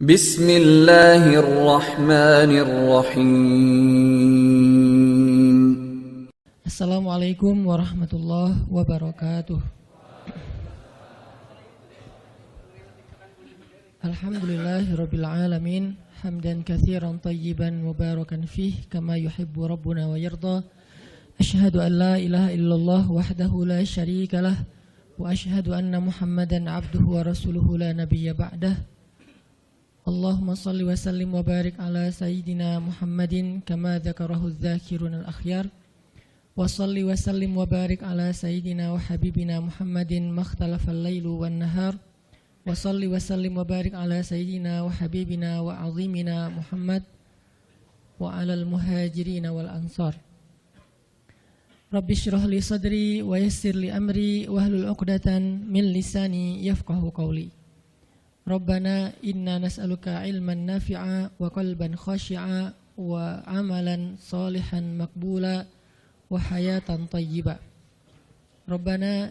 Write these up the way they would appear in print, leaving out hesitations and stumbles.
Bismillahirrahmanirrahim. Assalamualaikum warahmatullahi wabarakatuh. Alhamdulillahirabbil alamin, hamdan katsiran tayyiban mubarakan fih kama yuhibbu rabbuna wa yarda. Asyhadu an la ilaha illallah wahdahu la syarikalah wa asyhadu anna Muhammadan abduhu wa rasuluhu la nabiyya ba'dah. Allahumma salli wa sallim wa barik ala sayyidina Muhammadin kama dzakarahu adz-dzakirun al-akhyar. Wa salli wa sallim wa barik ala sayyidina wa habibina Muhammadin makhtalafal lailu wan nahar. Wa salli wa sallim wa barik ala sayyidina wa habibina wa azimina Muhammad wa alal muhajirin wal ansar. Rabbi shrah li sadri wa yassir li amri wahlul 'uqdatan min lisani yafqahu qawli. Rabbana inna nas'aluka ilman nafi'a wa qalban khashi'a wa amalan salihan maqbula wa hayatan tayyiba. Rabbana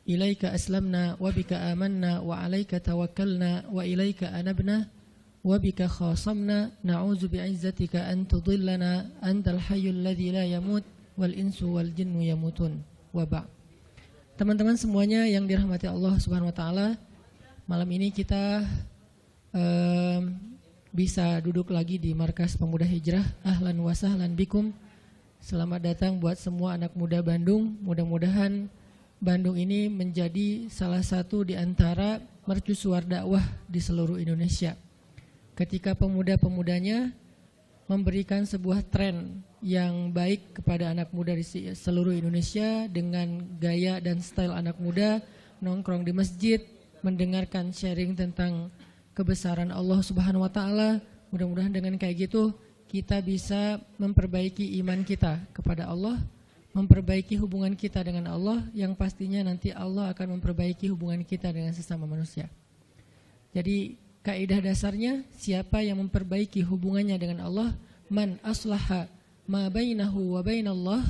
ilaika aslamna wa bika amanna wa alaika tawakkalna wa ilaika anabna wa bika khasamna na'udzu bi'izzatika an tudillana antal hayyul ladzi la yamut wal insu wal jinnu yamutun wa ba'. Teman-teman semuanya yang dirahmati Allah Subhanahu wa taala, malam ini kita bisa duduk lagi di Markas Pemuda Hijrah. Ahlan wa sahlan bikum. Selamat datang buat semua anak muda Bandung. Mudah-mudahan Bandung ini menjadi salah satu di antara mercusuar dakwah di seluruh Indonesia. Ketika pemuda-pemudanya memberikan sebuah tren yang baik kepada anak muda di seluruh Indonesia dengan gaya dan style anak muda, nongkrong di masjid, mendengarkan sharing tentang kebesaran Allah Subhanahu wa taala. Mudah-mudahan dengan kayak gitu kita bisa memperbaiki iman kita kepada Allah, memperbaiki hubungan kita dengan Allah, yang pastinya nanti Allah akan memperbaiki hubungan kita dengan sesama manusia. Jadi kaidah dasarnya, siapa yang memperbaiki hubungannya dengan Allah, man aslaha ma bainahu wa bainallah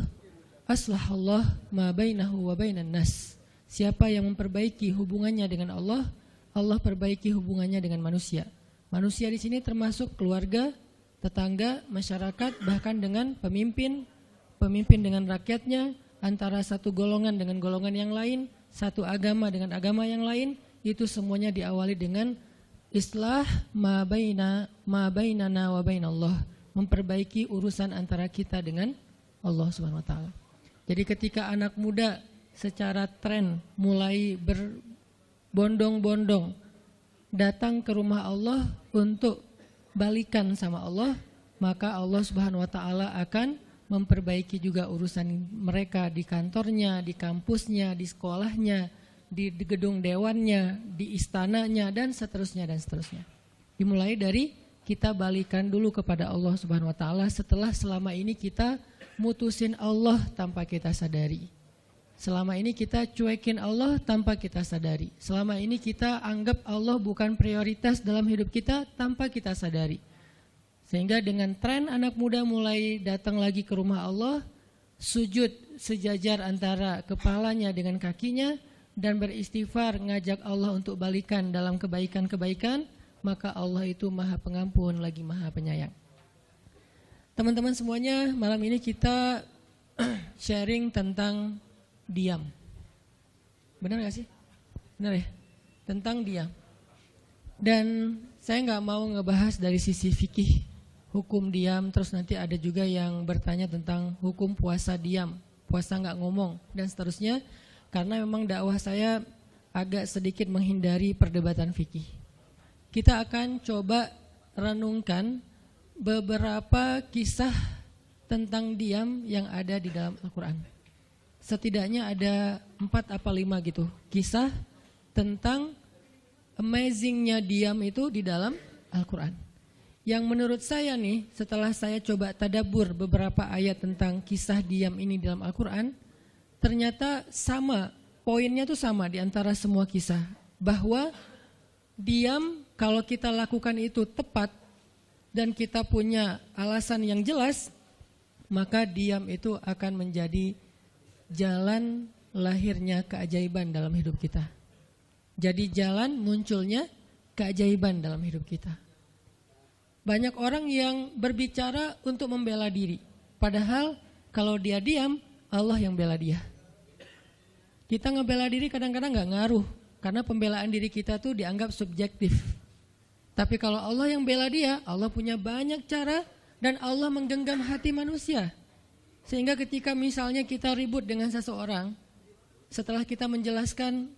aslahallah ma bainahu wa bainan nas. Siapa yang memperbaiki hubungannya dengan Allah, Allah perbaiki hubungannya dengan manusia. Manusia di sini termasuk keluarga, tetangga, masyarakat, bahkan dengan pemimpin dengan rakyatnya, antara satu golongan dengan golongan yang lain, satu agama dengan agama yang lain. Itu semuanya diawali dengan islah ma bainana wa bainallah, memperbaiki urusan antara kita dengan Allah Subhanahu wa taala. Jadi ketika anak muda secara tren mulai berbondong-bondong datang ke rumah Allah untuk balikan sama Allah, maka Allah Subhanahu wa taala akan memperbaiki juga urusan mereka di kantornya, di kampusnya, di sekolahnya, di gedung dewannya, di istananya, dan seterusnya dan seterusnya. Dimulai dari kita balikan dulu kepada Allah Subhanahu wa taala setelah selama ini kita mutusin Allah tanpa kita sadari. Selama ini kita cuekin Allah tanpa kita sadari. Selama ini kita anggap Allah bukan prioritas dalam hidup kita tanpa kita sadari. Sehingga dengan tren anak muda mulai datang lagi ke rumah Allah, sujud sejajar antara kepalanya dengan kakinya, dan beristighfar ngajak Allah untuk balikan dalam kebaikan-kebaikan, maka Allah itu Maha Pengampun lagi Maha Penyayang. Teman-teman semuanya, malam ini kita sharing tentang diam. Benar gak sih? Benar ya? Tentang diam. Dan saya gak mau ngebahas dari sisi fikih hukum diam, terus nanti ada juga yang bertanya tentang hukum puasa diam, puasa gak ngomong, dan seterusnya. Karena memang dakwah saya agak sedikit menghindari perdebatan fikih. Kita akan coba renungkan beberapa kisah tentang diam yang ada di dalam Al-Quran. Setidaknya ada 4 apa 5 gitu kisah tentang amazingnya diam itu di dalam Al-Quran. Yang menurut saya nih, setelah saya coba tadabbur beberapa ayat tentang kisah diam ini dalam Al-Quran, ternyata sama, poinnya tuh sama di antara semua kisah. Bahwa diam kalau kita lakukan itu tepat dan kita punya alasan yang jelas, maka diam itu akan menjadi jalan lahirnya keajaiban dalam hidup kita. Jadi jalan munculnya keajaiban dalam hidup kita. Banyak orang yang berbicara untuk membela diri, padahal kalau dia diam, Allah yang bela dia. Kita ngebela diri kadang-kadang gak ngaruh, karena pembelaan diri kita tuh dianggap subjektif. Tapi kalau Allah yang bela dia, Allah punya banyak cara dan Allah menggenggam hati manusia. Sehingga ketika misalnya kita ribut dengan seseorang, setelah kita menjelaskan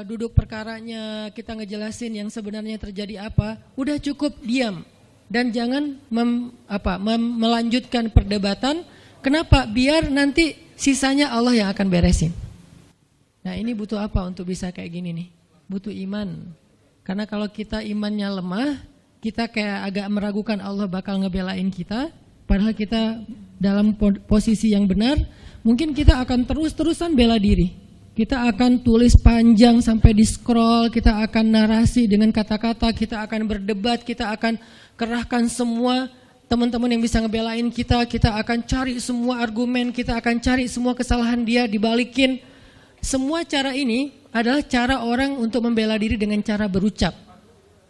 duduk perkaranya, kita ngejelasin yang sebenarnya terjadi apa, udah cukup diam. Dan jangan melanjutkan perdebatan. Kenapa? Biar nanti sisanya Allah yang akan beresin. Nah, ini butuh apa untuk bisa kayak gini nih? Butuh iman. Karena kalau kita imannya lemah, kita kayak agak meragukan Allah bakal ngebelain kita. Padahal kita dalam posisi yang benar, mungkin kita akan terus-terusan bela diri. Kita akan tulis panjang sampai di scroll, kita akan narasi dengan kata-kata, kita akan berdebat, kita akan kerahkan semua teman-teman yang bisa ngebelain kita akan cari semua argumen, kita akan cari semua kesalahan dia, dibalikin. Semua cara ini adalah cara orang untuk membela diri dengan cara berucap.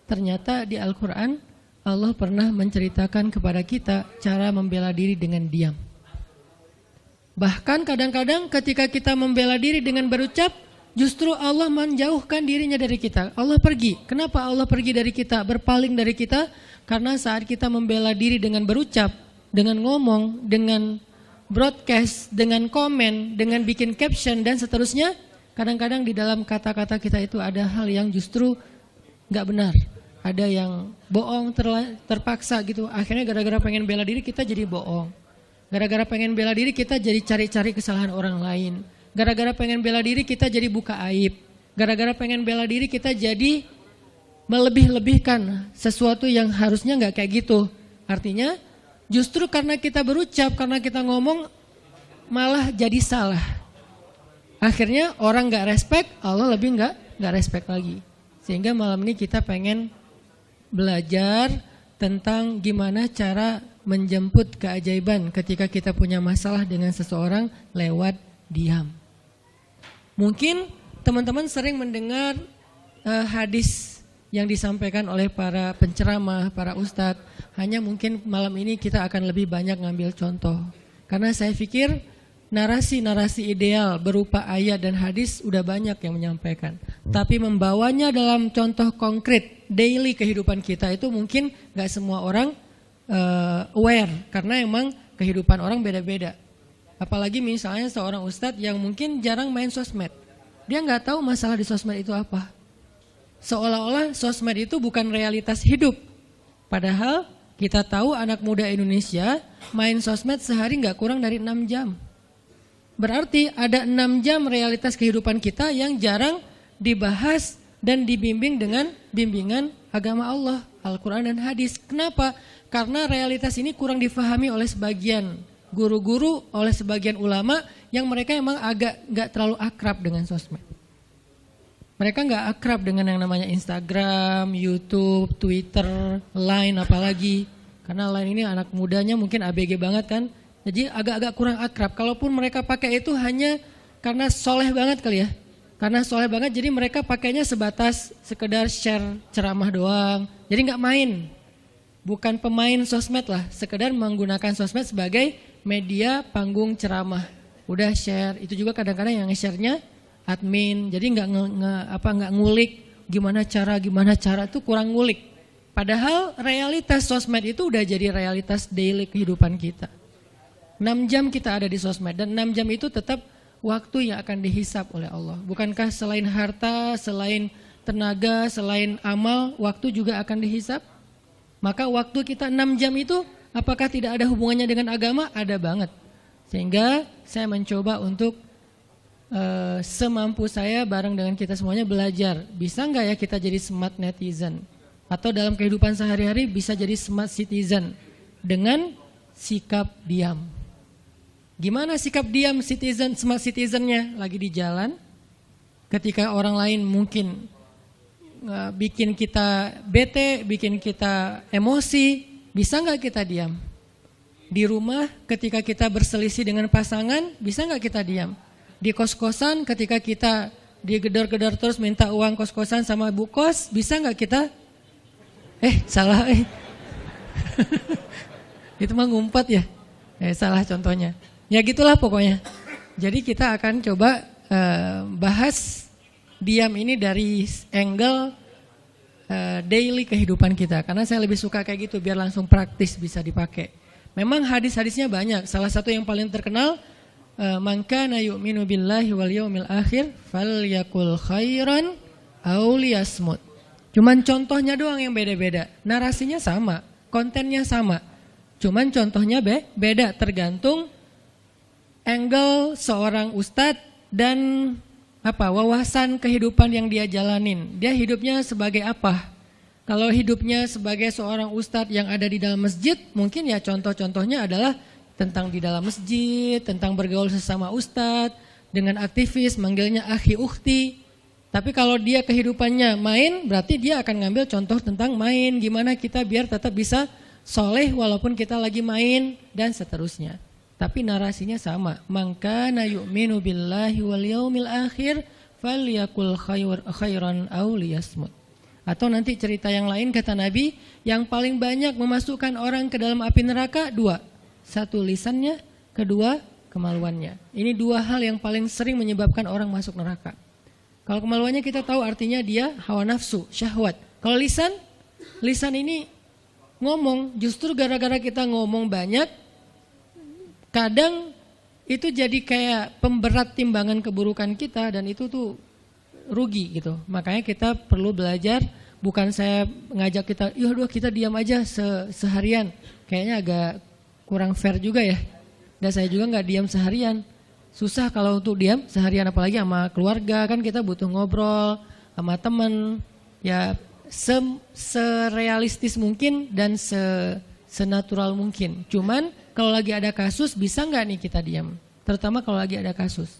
Ternyata di Al-Quran Allah pernah menceritakan kepada kita cara membela diri dengan diam. Bahkan kadang-kadang ketika kita membela diri dengan berucap, justru Allah menjauhkan dirinya dari kita. Allah pergi. Kenapa Allah pergi dari kita, berpaling dari kita? Karena saat kita membela diri dengan berucap, dengan ngomong, dengan broadcast, dengan komen, dengan bikin caption dan seterusnya, kadang-kadang di dalam kata-kata kita itu ada hal yang justru gak benar. Ada yang bohong, terpaksa gitu. Akhirnya gara-gara pengen bela diri kita jadi bohong. Gara-gara pengen bela diri kita jadi cari-cari kesalahan orang lain. Gara-gara pengen bela diri kita jadi buka aib. Gara-gara pengen bela diri kita jadi melebih-lebihkan sesuatu yang harusnya gak kayak gitu. Artinya justru karena kita berucap, karena kita ngomong malah jadi salah. Akhirnya orang gak respect, Allah lebih gak respect lagi. Sehingga malam ini kita pengen belajar tentang gimana cara menjemput keajaiban ketika kita punya masalah dengan seseorang lewat diam. Mungkin teman-teman sering mendengar hadis yang disampaikan oleh para penceramah, para ustadz. Hanya mungkin malam ini kita akan lebih banyak ngambil contoh. Karena saya pikir narasi-narasi ideal berupa ayat dan hadis udah banyak yang menyampaikan. Tapi membawanya dalam contoh konkret, daily kehidupan kita itu mungkin gak semua orang aware. Karena emang kehidupan orang beda-beda. Apalagi misalnya seorang ustadz yang mungkin jarang main sosmed. Dia gak tahu masalah di sosmed itu apa. Seolah-olah sosmed itu bukan realitas hidup. Padahal kita tahu anak muda Indonesia main sosmed sehari gak kurang dari 6 jam. Berarti ada 6 jam realitas kehidupan kita yang jarang dibahas dan dibimbing dengan bimbingan agama Allah, Al-Quran dan hadis. Kenapa? Karena realitas ini kurang difahami oleh sebagian guru-guru, oleh sebagian ulama yang mereka emang agak gak terlalu akrab dengan sosmed. Mereka gak akrab dengan yang namanya Instagram, YouTube, Twitter, Line apalagi. Karena Line ini anak mudanya mungkin ABG banget kan. Jadi agak-agak kurang akrab. Kalaupun mereka pakai itu hanya karena soleh banget kali ya. Karena soleh banget jadi mereka pakainya sebatas sekedar share ceramah doang. Jadi gak main. Bukan pemain sosmed lah. Sekedar menggunakan sosmed sebagai media panggung ceramah. Udah share. Itu juga kadang-kadang yang nge-share-nya admin, jadi nggak ngulik gimana cara itu kurang ngulik. Padahal realitas sosmed itu udah jadi realitas daily kehidupan kita. 6 jam kita ada di sosmed dan 6 jam itu tetap waktu yang akan dihisap oleh Allah. Bukankah selain harta, selain tenaga, selain amal, waktu juga akan dihisap? Maka waktu kita 6 jam itu apakah tidak ada hubungannya dengan agama? Ada banget. Sehingga saya mencoba untuk semampu saya bareng dengan kita semuanya belajar. Bisa nggak ya kita jadi smart netizen? Atau dalam kehidupan sehari-hari bisa jadi smart citizen dengan sikap diam. Gimana sikap diam citizen, smart citizennya? Lagi di jalan, ketika orang lain mungkin bikin kita bete, bikin kita emosi, bisa nggak kita diam? Di rumah ketika kita berselisih dengan pasangan, bisa nggak kita diam? Di kos-kosan ketika kita digedor-gedor terus minta uang kos-kosan sama bu kos, bisa nggak kita? Salah. Itu mah ngumpet ya. Salah contohnya. Ya gitulah pokoknya. Jadi kita akan coba bahas diam ini dari angle daily kehidupan kita. Karena saya lebih suka kayak gitu biar langsung praktis bisa dipakai. Memang hadis-hadisnya banyak. Salah satu yang paling terkenal, man kana yu'minu billahi wal yaumil akhir falyakul khairan aw liyasmut. Cuman contohnya doang yang beda-beda. Narasinya sama, kontennya sama. Cuman contohnya beda tergantung angle seorang ustadz dan wawasan kehidupan yang dia jalanin. Dia hidupnya sebagai apa? Kalau hidupnya sebagai seorang ustadz yang ada di dalam masjid, mungkin ya contoh-contohnya adalah tentang di dalam masjid, tentang bergaul sesama ustadz, dengan aktivis, manggilnya akhi ukhti. Tapi kalau dia kehidupannya main, berarti dia akan ngambil contoh tentang main. Gimana kita biar tetap bisa soleh walaupun kita lagi main dan seterusnya. Tapi narasinya sama. Man kana yu'minu billahi wal yaumil akhir falyakul khairan aw liyasmut. Atau nanti cerita yang lain kata Nabi, yang paling banyak memasukkan orang ke dalam api neraka 2. 1 lisannya, 2 kemaluannya. Ini 2 hal yang paling sering menyebabkan orang masuk neraka. Kalau kemaluannya kita tahu artinya dia hawa nafsu, syahwat. Kalau lisan ini ngomong, justru gara-gara kita ngomong banyak, kadang itu jadi kayak pemberat timbangan keburukan kita dan itu tuh rugi gitu. Makanya kita perlu belajar, bukan saya ngajak kita, kita diam aja seharian. Kayaknya agak kurang fair juga ya. Dan saya juga nggak diam seharian. Susah kalau untuk diam seharian, apalagi sama keluarga, kan kita butuh ngobrol sama teman. Ya serealistis mungkin dan senatural mungkin. Cuman kalau lagi ada kasus bisa nggak nih kita diam? Terutama kalau lagi ada kasus.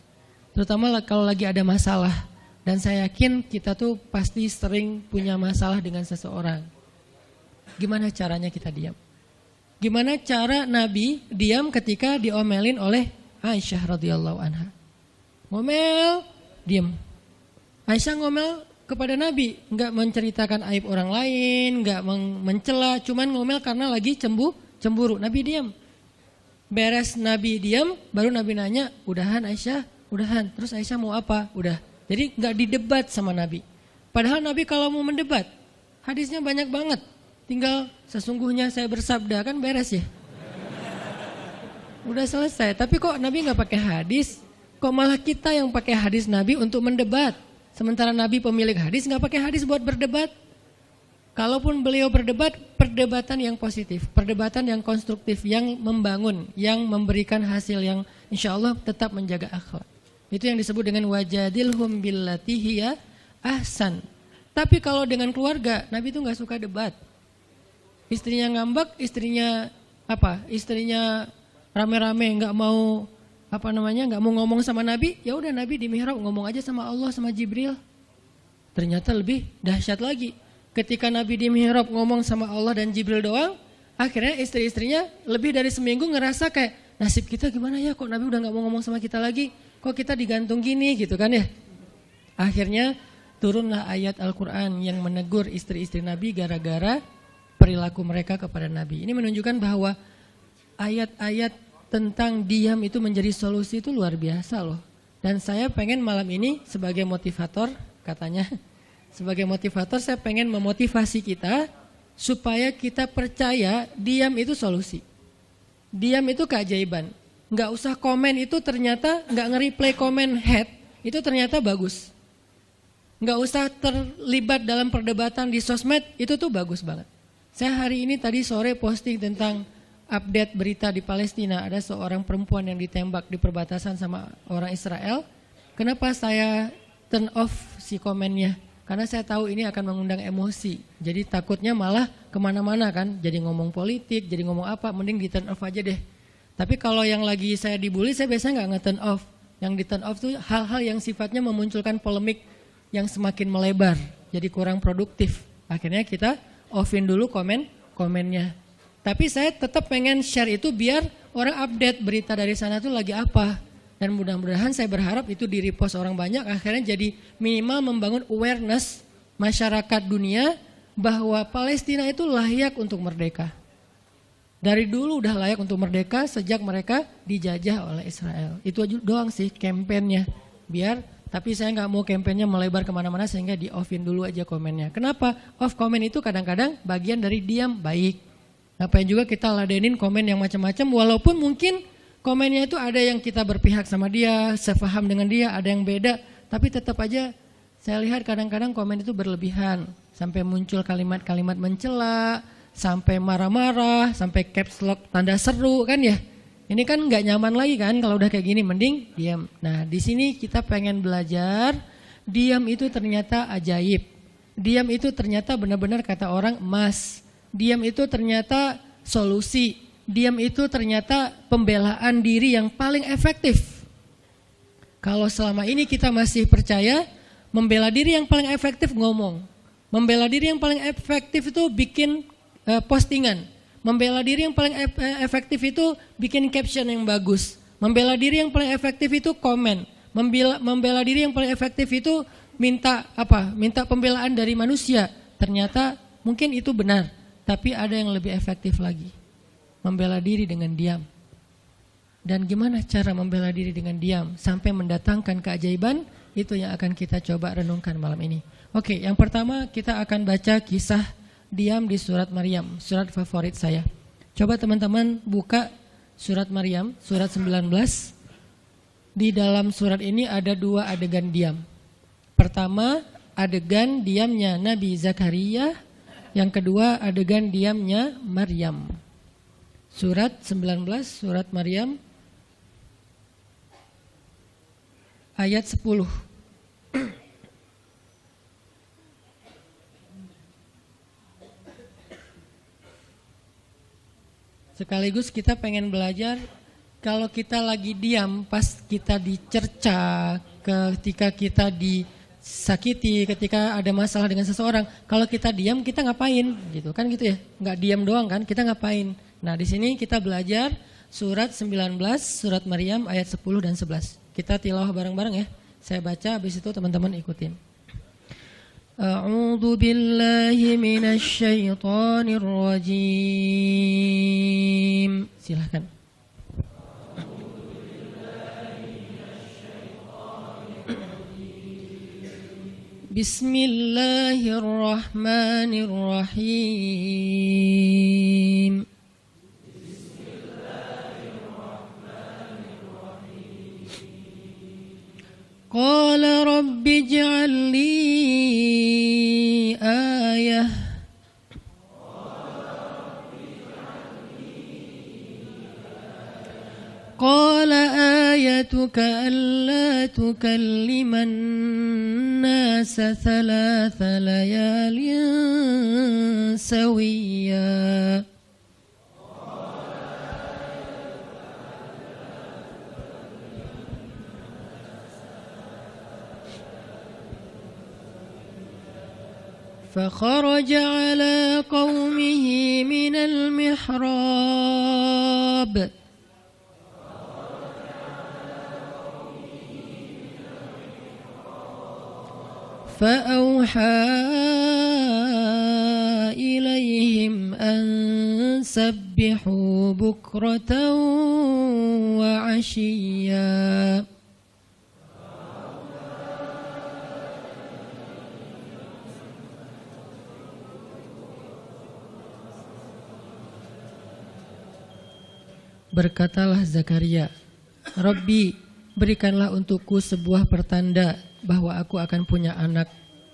Terutama kalau lagi ada masalah. Dan saya yakin kita tuh pasti sering punya masalah dengan seseorang. Gimana caranya kita diam? Gimana cara Nabi diam ketika diomelin oleh Aisyah radhiyallahu anha? Ngomel, diam. Aisyah ngomel kepada Nabi, enggak menceritakan aib orang lain, enggak mencela, cuman ngomel karena lagi cemburu. Nabi diam. Beres Nabi diam, baru Nabi nanya, "Udahan Aisyah?" "Udahan." Terus Aisyah mau apa? Udah. Jadi enggak didebat sama Nabi. Padahal Nabi kalau mau mendebat, hadisnya banyak banget. Tinggal sesungguhnya saya bersabda, kan beres ya. Udah selesai. Tapi kok Nabi nggak pakai hadis? Kok malah kita yang pakai hadis Nabi untuk mendebat? Sementara Nabi pemilik hadis nggak pakai hadis buat berdebat. Kalaupun beliau berdebat, perdebatan yang positif, perdebatan yang konstruktif, yang membangun, yang memberikan hasil yang insya Allah tetap menjaga akhlak. Itu yang disebut dengan wajadilhum billati hiya ahsan. Tapi kalau dengan keluarga, Nabi itu nggak suka debat. Istrinya ngambek, istrinya rame-rame nggak mau nggak mau ngomong sama Nabi, ya udah Nabi di mihrab ngomong aja sama Allah sama Jibril. Ternyata lebih dahsyat lagi. Ketika Nabi di mihrab ngomong sama Allah dan Jibril doang, akhirnya istri-istrinya lebih dari seminggu ngerasa kayak nasib kita gimana ya, kok Nabi udah nggak mau ngomong sama kita lagi, kok kita digantung gini gitu kan ya. Akhirnya turunlah ayat Al-Quran yang menegur istri-istri Nabi gara-gara perilaku mereka kepada Nabi. Ini menunjukkan bahwa ayat-ayat tentang diam itu menjadi solusi itu luar biasa loh. Dan saya pengen malam ini sebagai motivator, katanya sebagai motivator saya pengen memotivasi kita supaya kita percaya diam itu solusi. Diam itu keajaiban. Nggak usah komen itu ternyata, nggak nge-replay komen head itu ternyata bagus. Nggak usah terlibat dalam perdebatan di sosmed, itu tuh bagus banget. Saya hari ini tadi sore posting tentang update berita di Palestina. Ada seorang perempuan yang ditembak di perbatasan sama orang Israel. Kenapa saya turn off si komennya? Karena saya tahu ini akan mengundang emosi. Jadi takutnya malah kemana-mana kan. Jadi ngomong politik, jadi ngomong apa, mending di turn off aja deh. Tapi kalau yang lagi saya dibully, saya biasanya nggak nge-turn off. Yang di turn off tuh hal-hal yang sifatnya memunculkan polemik yang semakin melebar. Jadi kurang produktif. Akhirnya kita offin dulu komennya. Tapi saya tetap pengen share itu biar orang update berita dari sana tuh lagi apa. Dan mudah-mudahan saya berharap itu di-repost orang banyak, akhirnya jadi minimal membangun awareness masyarakat dunia bahwa Palestina itu layak untuk merdeka. Dari dulu udah layak untuk merdeka sejak mereka dijajah oleh Israel. Itu aja doang sih kampanyenya. Tapi saya nggak mau kampanyenya melebar kemana-mana sehingga di-offin dulu aja komennya. Kenapa? Off komen itu kadang-kadang bagian dari diam baik. Ngapain juga kita ladenin komen yang macam-macam, walaupun mungkin komennya itu ada yang kita berpihak sama dia, sepaham dengan dia, ada yang beda, tapi tetap aja saya lihat kadang-kadang komen itu berlebihan, sampai muncul kalimat-kalimat mencela, sampai marah-marah, sampai caps lock tanda seru kan ya. Ini kan nggak nyaman lagi kan kalau udah kayak gini, mending diam. Nah di sini kita pengen belajar, diam itu ternyata ajaib, diam itu ternyata benar-benar kata orang emas, diam itu ternyata solusi. Diam itu ternyata pembelaan diri yang paling efektif. Kalau selama ini kita masih percaya membela diri yang paling efektif ngomong. Membela diri yang paling efektif itu bikin postingan. Membela diri yang paling efektif itu bikin caption yang bagus. Membela diri yang paling efektif itu komen. Membela diri yang paling efektif itu minta pembelaan dari manusia. Ternyata mungkin itu benar, tapi ada yang lebih efektif lagi. Membela diri dengan diam. Dan gimana cara membela diri dengan diam sampai mendatangkan keajaiban, itu yang akan kita coba renungkan malam ini. Oke, yang pertama kita akan baca kisah diam di surat Maryam, surat favorit saya. Coba teman-teman buka surat Maryam, surat 19. Di dalam surat ini ada 2 adegan diam. Pertama, adegan diamnya Nabi Zakaria. Yang kedua, adegan diamnya Maryam. Surat 19, surat Maryam, ayat 10. Sekaligus kita pengen belajar, kalau kita lagi diam, pas kita dicerca, ketika kita disakiti, ketika ada masalah dengan seseorang, kalau kita diam kita ngapain? Gitu kan gitu ya, nggak diam doang kan, kita ngapain? Nah di sini kita belajar surat 19, surat Maryam ayat 10 dan 11. Kita tilawah bareng-bareng ya. Saya baca, habis itu teman-teman ikutin. A'udzu billahi minasy syaithanir rajim. Silakan. Bismillahirrahmanirrahim. Qala rabbi ij'al li ayah. Qala ayatuka alla tukalliman nasa thalatha layalin sawiyya. فخرج على قومه من المحراب فأوحى إليهم أن سبحوا بكرة وعشيا. Berkatalah Zakaria, Rabbi, berikanlah untukku sebuah pertanda bahwa aku akan punya anak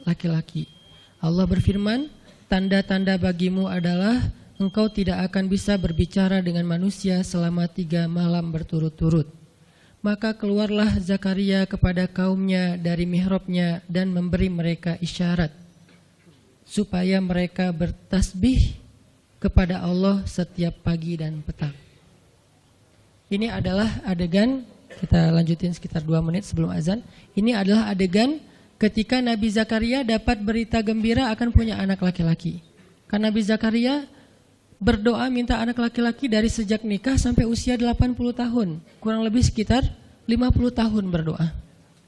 laki-laki. Allah berfirman, tanda-tanda bagimu adalah engkau tidak akan bisa berbicara dengan manusia selama 3 malam berturut-turut. Maka keluarlah Zakaria kepada kaumnya dari mihrabnya dan memberi mereka isyarat, supaya mereka bertasbih kepada Allah setiap pagi dan petang. Ini adalah adegan, kita lanjutin sekitar 2 menit sebelum azan. Ini adalah adegan ketika Nabi Zakaria dapat berita gembira akan punya anak laki-laki. Karena Nabi Zakaria berdoa minta anak laki-laki dari sejak nikah sampai usia 80 tahun. Kurang lebih sekitar 50 tahun berdoa.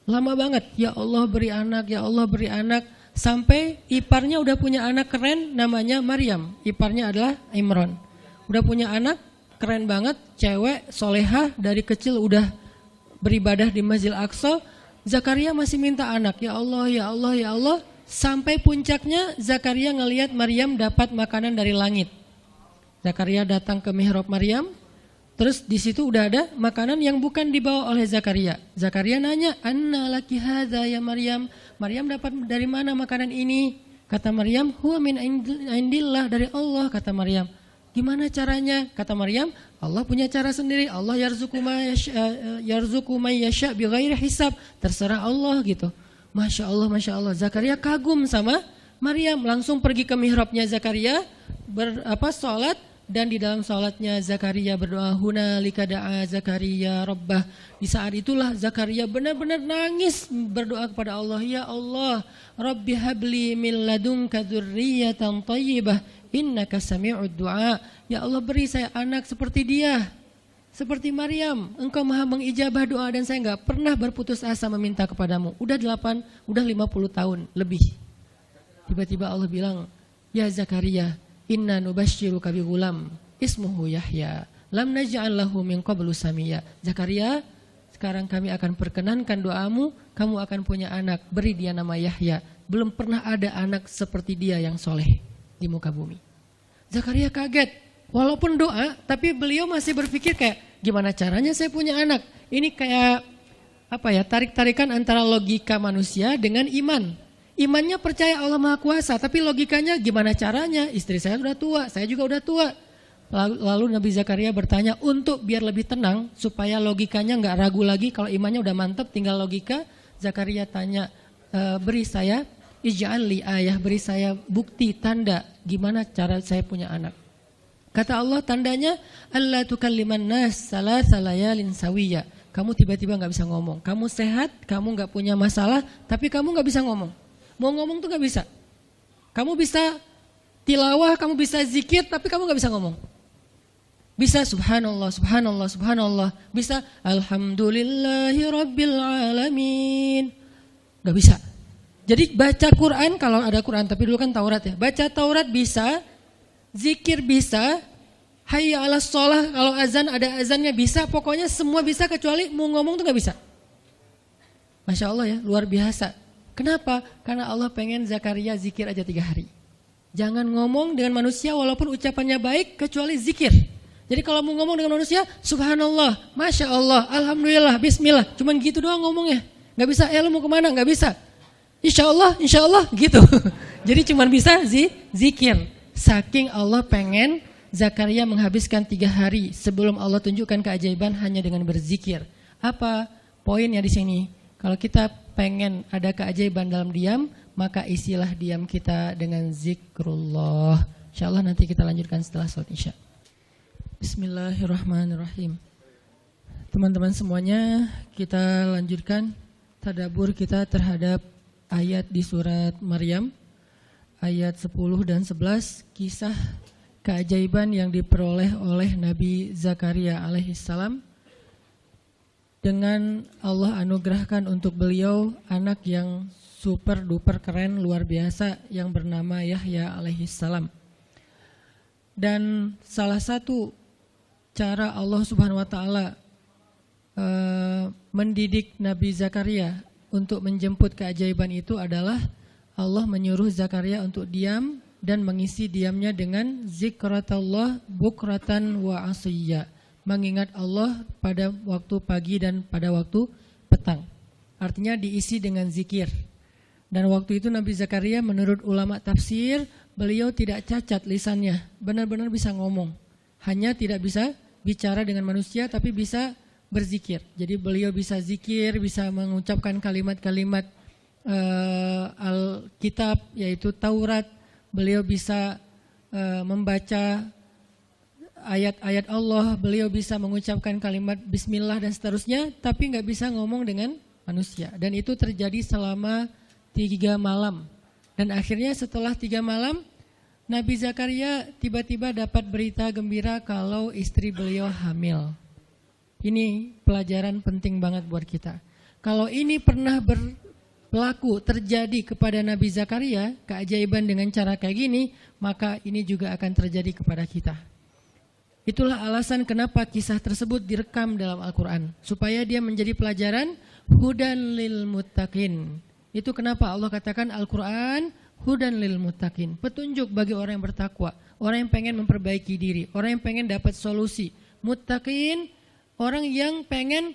Lama banget, ya Allah beri anak, ya Allah beri anak. Sampai iparnya udah punya anak keren namanya Maryam. Iparnya adalah Imran. Udah punya anak keren banget, cewek, solehah, dari kecil udah beribadah di Masjid Aqsa. Zakaria masih minta anak, ya Allah, ya Allah, ya Allah. Sampai puncaknya Zakaria ngelihat Maryam dapat makanan dari langit. Zakaria datang ke mihrab Maryam. Terus di situ udah ada makanan yang bukan dibawa oleh Zakaria. Zakaria nanya, "Anna laki hadza ya Maryam?" Maryam dapat dari mana makanan ini? Kata Maryam, "Huwa min indillah, dari Allah." Kata Maryam. Gimana caranya? Kata Maryam, Allah punya cara sendiri. Allah yarzuqu may yasha bighairi hisab. Terserah Allah gitu. Masya Allah, Masya Allah. Zakaria kagum sama Maryam. Langsung pergi ke mihrabnya Zakaria, sholat. Dan di dalam sholatnya Zakaria berdoa, hunalika da'a Zakaria rabbah. Di saat itulah Zakaria benar-benar nangis berdoa kepada Allah, ya Allah, Rabbi habli min ladunka dzurriyyatan thayyibah innaka sami'ud du'a. Ya Allah, beri saya anak seperti dia, seperti Maryam. Engkau maha mengijabah doa dan saya enggak pernah berputus asa meminta kepadamu. Udah 50 tahun lebih. Tiba-tiba Allah bilang, ya Zakaria, inna nubashiruka bi ghulam ismuhu Yahya lam naj'al lahu min qablu samia. Zakaria, sekarang kami akan perkenankan doamu, kamu akan punya anak, beri dia nama Yahya. Belum pernah ada anak seperti dia yang soleh di muka bumi. Zakaria kaget, walaupun doa, tapi beliau masih berpikir kayak, gimana caranya saya punya anak? Ini kayak tarik-tarikan antara logika manusia dengan iman. Imannya percaya Allah Maha Kuasa, tapi logikanya gimana caranya? Istri saya sudah tua, saya juga udah tua. Lalu Nabi Zakaria bertanya untuk biar lebih tenang, supaya logikanya nggak ragu lagi. Kalau imannya udah mantap, tinggal logika. Zakaria tanya, beri saya ij'al li ayah, beri saya bukti, tanda, gimana cara saya punya anak. Kata Allah, tandanya alla tukalliman nas salasa layalin sawiyya. Kamu tiba-tiba nggak bisa ngomong. Kamu sehat, kamu nggak punya masalah, tapi kamu nggak bisa ngomong. Mau ngomong tuh gak bisa. Kamu bisa tilawah, kamu bisa zikir, tapi kamu gak bisa ngomong. Bisa subhanallah, subhanallah, subhanallah. Bisa alhamdulillahi rabbil alamin. Gak bisa. Jadi baca Quran, kalau ada Quran, tapi dulu kan Taurat ya. Baca Taurat bisa, zikir bisa, hayya ala sholah, kalau azan ada azannya bisa. Pokoknya semua bisa kecuali mau ngomong tuh gak bisa. Masya Allah ya, luar biasa. Kenapa? Karena Allah pengen Zakaria zikir aja 3 hari. Jangan ngomong dengan manusia walaupun ucapannya baik kecuali zikir. Jadi kalau mau ngomong dengan manusia, subhanallah, masya Allah, alhamdulillah, bismillah. Cuman gitu doang ngomongnya. Gak bisa, lu mau kemana? Gak bisa. Insya Allah, gitu. Jadi cuman bisa zikir. Saking Allah pengen Zakaria menghabiskan 3 hari sebelum Allah tunjukkan keajaiban hanya dengan berzikir. Apa poinnya di sini? Kalau kita pengen ada keajaiban dalam diam, maka isilah diam kita dengan zikrullah. InsyaAllah nanti kita lanjutkan setelah sholat isya. Bismillahirrahmanirrahim. Teman-teman semuanya, kita lanjutkan tadabbur kita terhadap ayat di surat Maryam, ayat 10 dan 11, kisah keajaiban yang diperoleh oleh Nabi Zakaria alaihissalam. Dengan Allah anugerahkan untuk beliau anak yang super duper keren luar biasa yang bernama Yahya alaihissalam. Dan salah satu cara Allah Subhanahu wa taala mendidik Nabi Zakaria untuk menjemput keajaiban itu adalah Allah menyuruh Zakaria untuk diam dan mengisi diamnya dengan zikratullah bukratan wa asiyya. Mengingat Allah pada waktu pagi dan pada waktu petang. Artinya diisi dengan zikir. Dan waktu itu Nabi Zakaria menurut ulama tafsir, beliau tidak cacat lisannya, benar-benar bisa ngomong. Hanya tidak bisa bicara dengan manusia tapi bisa berzikir. Jadi beliau bisa zikir, bisa mengucapkan kalimat-kalimat Alkitab yaitu Taurat. Beliau bisa membaca ayat-ayat Allah, beliau bisa mengucapkan kalimat bismillah dan seterusnya, tapi nggak bisa ngomong dengan manusia. Dan itu terjadi selama 3 malam. Dan akhirnya setelah 3 malam, Nabi Zakaria tiba-tiba dapat berita gembira kalau istri beliau hamil. Ini pelajaran penting banget buat kita. Kalau ini pernah berlaku terjadi kepada Nabi Zakaria, keajaiban dengan cara kayak gini, maka ini juga akan terjadi kepada kita. Itulah alasan kenapa kisah tersebut direkam dalam Al-Quran. Supaya dia menjadi pelajaran hudan lil muttaqin. Itu kenapa Allah katakan Al-Quran hudan lil muttaqin. Petunjuk bagi orang yang bertakwa. Orang yang pengen memperbaiki diri. Orang yang pengen dapat solusi. Muttaqin, orang yang pengen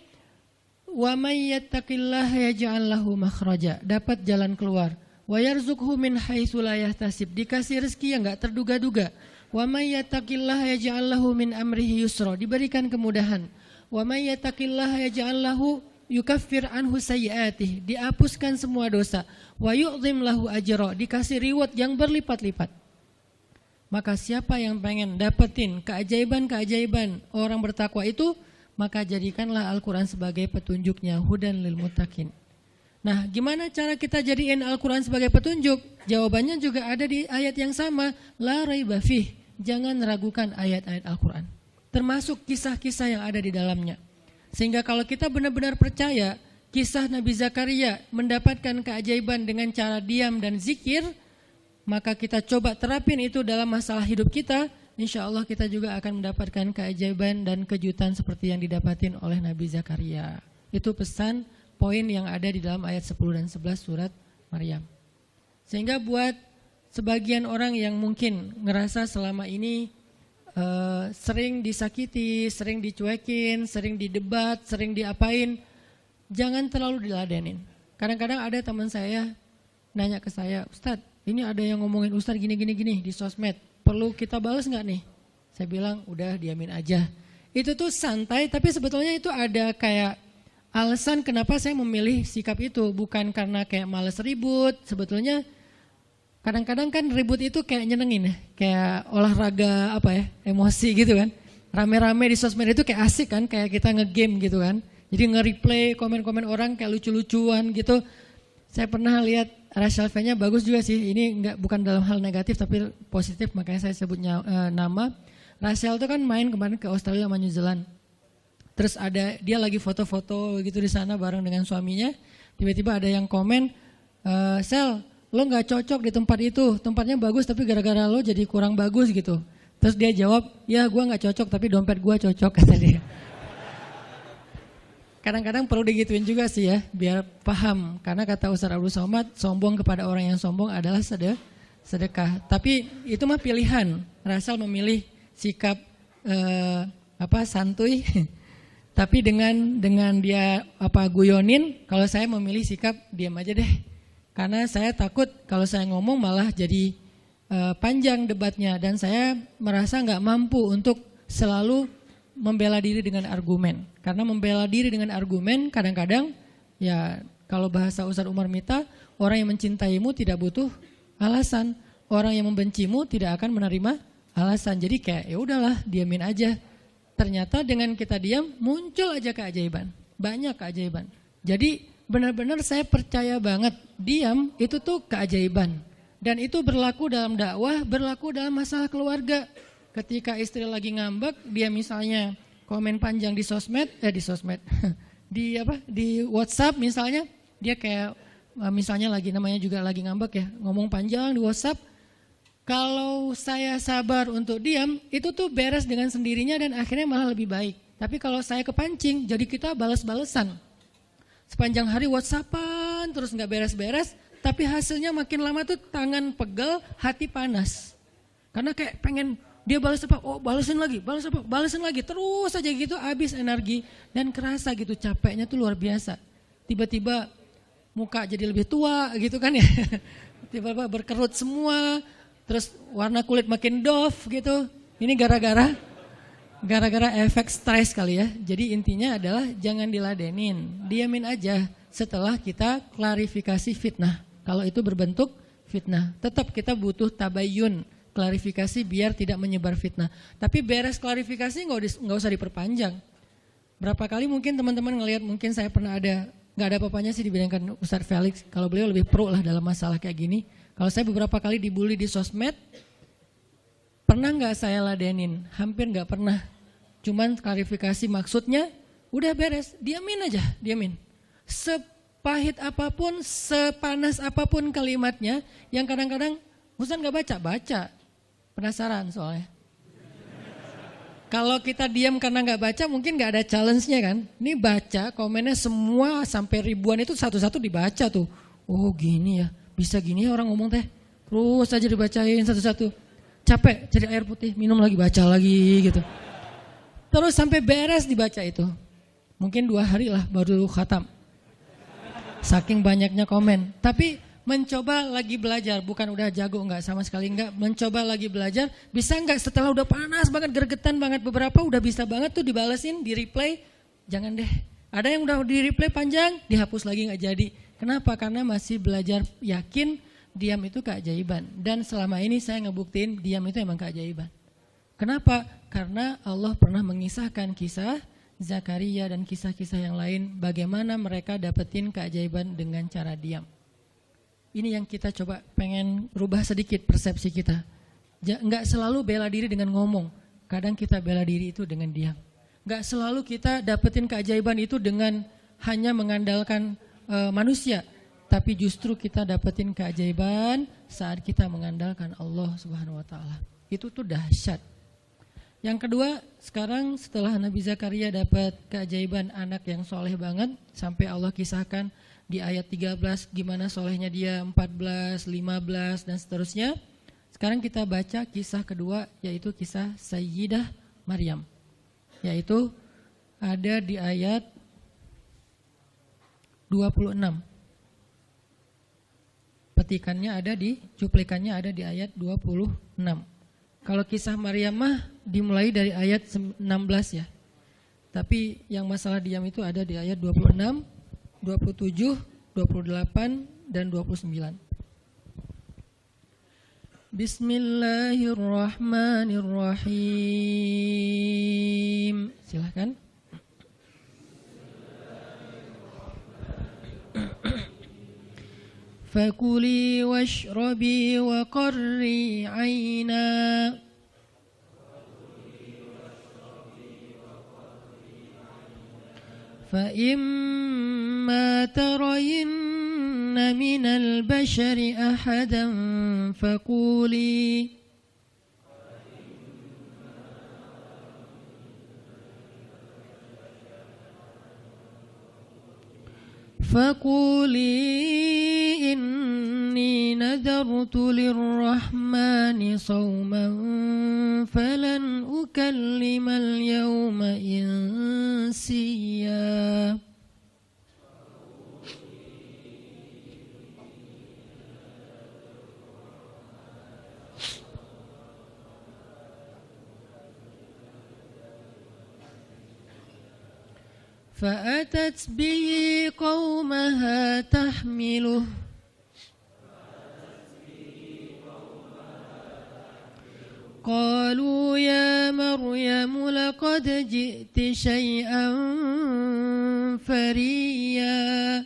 wa may yattaqillaha yaj'al lahu makhraja. Dapat jalan keluar. Wa yarzuqhu min haitsu la yahtasib. Dikasih rezeki yang enggak terduga-duga. Wa may yattaqillaha yaj'al lahu min amrihi yusra, diberikan kemudahan. Wa may yattaqillaha yaj'al lahu yukaffir anhu sayyi'atihi, dihapuskan semua dosa. Wa yu'dhim lahu ajra, dikasih reward yang berlipat-lipat. Maka siapa yang pengen dapetin keajaiban-keajaiban orang bertakwa itu, maka jadikanlah Al-Quran sebagai petunjuknya, hudan lil muttaqin. Nah, gimana cara kita jadiin Al-Quran sebagai petunjuk? Jawabannya juga ada di ayat yang sama, la raiba fih. Jangan ragukan ayat-ayat Al-Quran, termasuk kisah-kisah yang ada di dalamnya. Sehingga kalau kita benar-benar percaya kisah Nabi Zakaria mendapatkan keajaiban dengan cara diam dan zikir, maka kita coba terapin itu dalam masalah hidup kita, insya Allah kita juga akan mendapatkan keajaiban dan kejutan seperti yang didapatin oleh Nabi Zakaria. Itu pesan poin yang ada di dalam ayat 10 dan 11 surat Maryam. Sehingga buat sebagian orang yang mungkin ngerasa selama ini sering disakiti, sering dicuekin, sering didebat, sering diapain, jangan terlalu diladenin. Kadang-kadang ada teman saya nanya ke saya, Ustadz, ini ada yang ngomongin Ustadz gini di sosmed, perlu kita balas nggak nih? Saya bilang, udah diamin aja. Itu tuh santai, tapi sebetulnya itu ada kayak alasan kenapa saya memilih sikap itu. Bukan karena kayak males ribut, sebetulnya kadang-kadang kan ribut itu kayak nyenengin ya, kayak olahraga emosi gitu kan. Rame-rame di sosmed itu kayak asik kan, kayak kita ngegame gitu kan. Jadi nge-replay komen-komen orang kayak lucu-lucuan gitu. Saya pernah lihat Rachel V-nya bagus juga sih. Ini bukan dalam hal negatif tapi positif, makanya saya sebutnya nama. Rachel itu kan main kemarin ke Australia sama New Zealand. Terus dia lagi foto-foto gitu di sana bareng dengan suaminya. Tiba-tiba ada yang komen, Sel, lo gak cocok di tempat itu, tempatnya bagus tapi gara-gara lo jadi kurang bagus gitu. Terus dia jawab, ya gue gak cocok tapi dompet gue cocok, kata dia. Kadang-kadang perlu digituin juga sih ya, biar paham. Karena kata Ustaz Abdul Somad, sombong kepada orang yang sombong adalah sedekah. Tapi itu mah pilihan. Rasal memilih sikap santuy. Tapi dengan dia guyonin, kalau saya memilih sikap diam aja deh. Karena saya takut kalau saya ngomong malah jadi panjang debatnya. Dan saya merasa gak mampu untuk selalu membela diri dengan argumen. Karena membela diri dengan argumen kadang-kadang ya kalau bahasa Ustaz Umar Mita, orang yang mencintaimu tidak butuh alasan. Orang yang membencimu tidak akan menerima alasan. Jadi kayak ya udahlah, diamin aja. Ternyata dengan kita diam muncul aja keajaiban. Banyak keajaiban. Jadi benar-benar saya percaya banget diam itu tuh keajaiban. Dan itu berlaku dalam dakwah, berlaku dalam masalah keluarga. Ketika istri lagi ngambek, dia misalnya komen panjang di sosmed, di WhatsApp misalnya, dia kayak misalnya namanya juga lagi ngambek ya, ngomong panjang di WhatsApp. Kalau saya sabar untuk diam, itu tuh beres dengan sendirinya dan akhirnya malah lebih baik. Tapi kalau saya kepancing, jadi kita balas-balesan. Sepanjang hari WhatsAppan terus nggak beres-beres, tapi hasilnya makin lama tuh tangan pegel, hati panas. Karena kayak pengen dia balas apa? Oh, balasin lagi. Terus aja gitu habis energi dan kerasa gitu capeknya tuh luar biasa. Tiba-tiba muka jadi lebih tua gitu kan ya. Tiba-tiba berkerut semua, terus warna kulit makin doff gitu. Ini gara-gara efek stres kali ya. Jadi intinya adalah jangan diladenin, diamin aja setelah kita klarifikasi fitnah. Kalau itu berbentuk fitnah, tetap kita butuh tabayun, klarifikasi biar tidak menyebar fitnah. Tapi beres klarifikasi nggak usah diperpanjang. Berapa kali mungkin teman-teman ngelihat, mungkin saya pernah nggak ada apa-apanya sih dibandingkan Ustaz Felix. Kalau beliau lebih pro lah dalam masalah kayak gini. Kalau saya beberapa kali dibully di sosmed, pernah nggak saya ladenin? Hampir nggak pernah. Cuman klarifikasi maksudnya Udah beres, diamin aja, diamin. Sepahit apapun, sepanas apapun kalimatnya, yang kadang-kadang Ustaz gak baca, penasaran soalnya. Kalau kita diam karena gak baca mungkin gak ada challenge-nya kan. Ini baca, komennya semua sampai ribuan itu satu-satu dibaca tuh. Oh gini ya, bisa gini ya orang ngomong teh. Terus aja dibacain satu-satu. Capek cari air putih, minum lagi, baca lagi gitu. Terus sampai beres dibaca itu. Mungkin 2 hari lah baru khatam. Saking banyaknya komen. Tapi mencoba lagi belajar, bukan udah jago enggak, sama sekali enggak. Mencoba lagi belajar, bisa enggak setelah udah panas banget, gergetan banget beberapa, udah bisa banget tuh dibalesin, di replay. Jangan deh. Ada yang udah di replay panjang, dihapus lagi enggak jadi. Kenapa? Karena masih belajar yakin diam itu keajaiban. Dan selama ini saya ngebuktiin diam itu emang keajaiban. Kenapa? Karena Allah pernah mengisahkan kisah Zakaria dan kisah-kisah yang lain. Bagaimana mereka dapetin keajaiban dengan cara diam. Ini yang kita coba pengen rubah sedikit persepsi kita. Enggak selalu bela diri dengan ngomong. Kadang kita bela diri itu dengan diam. Enggak selalu kita dapetin keajaiban itu dengan hanya mengandalkan manusia. Tapi justru kita dapetin keajaiban saat kita mengandalkan Allah Subhanahu wa taala. Itu tuh dahsyat. Yang kedua, sekarang setelah Nabi Zakaria dapat keajaiban anak yang soleh banget, sampai Allah kisahkan di ayat 13 gimana solehnya dia, 14, 15 dan seterusnya. Sekarang kita baca kisah kedua, yaitu kisah Sayyidah Maryam. Yaitu ada di ayat 26. Petikannya ada di, cuplikannya ada di ayat 26. Kalau kisah Maryam mah dimulai dari ayat 16 ya. Tapi yang masalah diam itu ada di ayat 26, 27, 28 dan 29. Bismillahirrahmanirrahim. Silakan. فكلي واشربي وقري عينا فإما ترين من البشر أحدا فقولي إني نذرت للرحمن صوما فلن أكلم اليوم إنسيا فأتت به قومها تحمله قالوا يا مريم لقد جئت شيئا فريا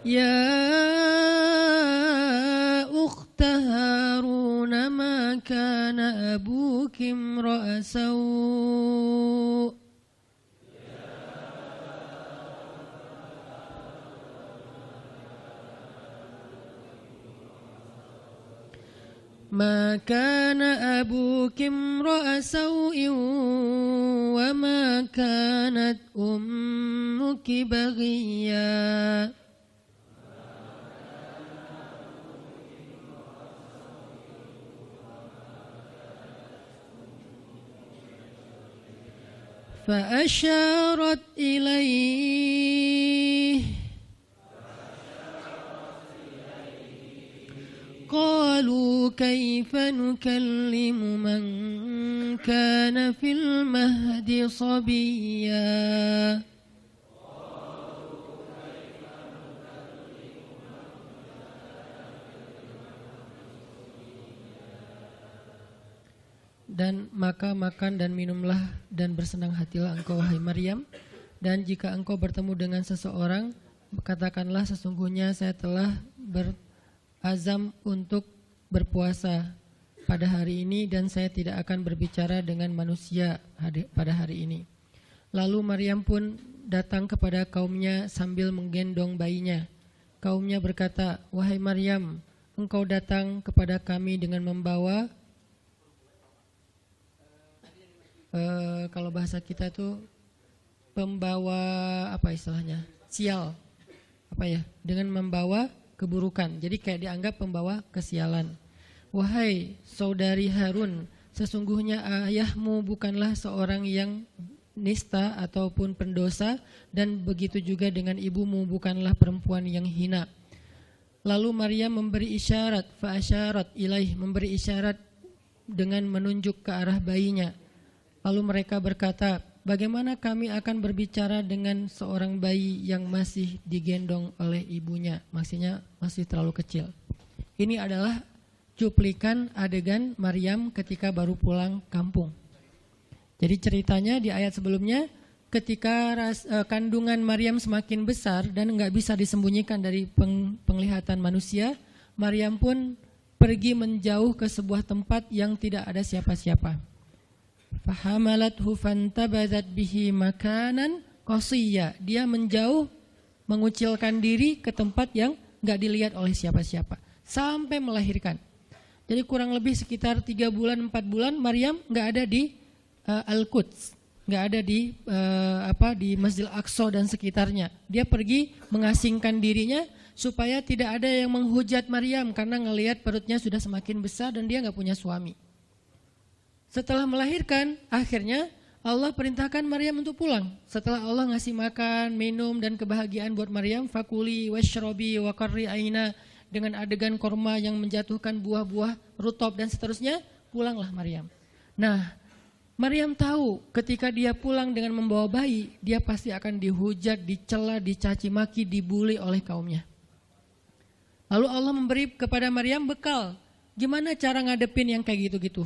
يا أخت هارون ما كان أبوك امرأ سوء ما كان أبوك امرأ سوء وما كانت أمك بغيا فأشارت إليه قالوا كيف نكلم من كان في المهد صبيا Dan maka makan dan minumlah dan bersenang hatilah engkau wahai Maryam. Dan jika engkau bertemu dengan seseorang, katakanlah sesungguhnya saya telah berazam untuk berpuasa pada hari ini dan saya tidak akan berbicara dengan manusia pada hari ini. Lalu Maryam pun datang kepada kaumnya sambil menggendong bayinya. Kaumnya berkata, "Wahai Maryam, engkau datang kepada kami dengan membawa," kalau bahasa kita tuh pembawa apa istilahnya? Sial. Apa ya? Dengan membawa keburukan. Jadi kayak dianggap pembawa kesialan. "Wahai saudari Harun, sesungguhnya ayahmu bukanlah seorang yang nista ataupun pendosa, dan begitu juga dengan ibumu bukanlah perempuan yang hina." Lalu Maryam memberi isyarat, fa'asyarat ilaih, memberi isyarat dengan menunjuk ke arah bayinya. Lalu mereka berkata, "Bagaimana kami akan berbicara dengan seorang bayi yang masih digendong oleh ibunya?" Maksudnya masih terlalu kecil. Ini adalah cuplikan adegan Maryam ketika baru pulang kampung. Jadi ceritanya di ayat sebelumnya, ketika kandungan Maryam semakin besar dan enggak bisa disembunyikan dari penglihatan manusia, Maryam pun pergi menjauh ke sebuah tempat yang tidak ada siapa-siapa. Fahamalathu fantabazat bihi makanan qasiyya. Dia menjauh, mengucilkan diri ke tempat yang enggak dilihat oleh siapa-siapa sampai melahirkan. Jadi kurang lebih sekitar 3 bulan 4 bulan Maryam enggak ada di Al-Quds, nggak ada di di Masjidil Aqsa dan sekitarnya. Dia pergi mengasingkan dirinya supaya tidak ada yang menghujat Maryam karena ngelihat perutnya sudah semakin besar dan dia nggak punya suami. Setelah melahirkan, akhirnya Allah perintahkan Maryam untuk pulang. Setelah Allah ngasih makan, minum dan kebahagiaan buat Maryam, fakuli washrobi wa qarri aina, dengan adegan korma yang menjatuhkan buah-buah rutop dan seterusnya, pulanglah Maryam. Nah, Maryam tahu ketika dia pulang dengan membawa bayi, dia pasti akan dihujat, dicela, dicaci maki, dibuli oleh kaumnya. Lalu Allah memberi kepada Maryam bekal. Gimana cara ngadepin yang kayak gitu-gitu?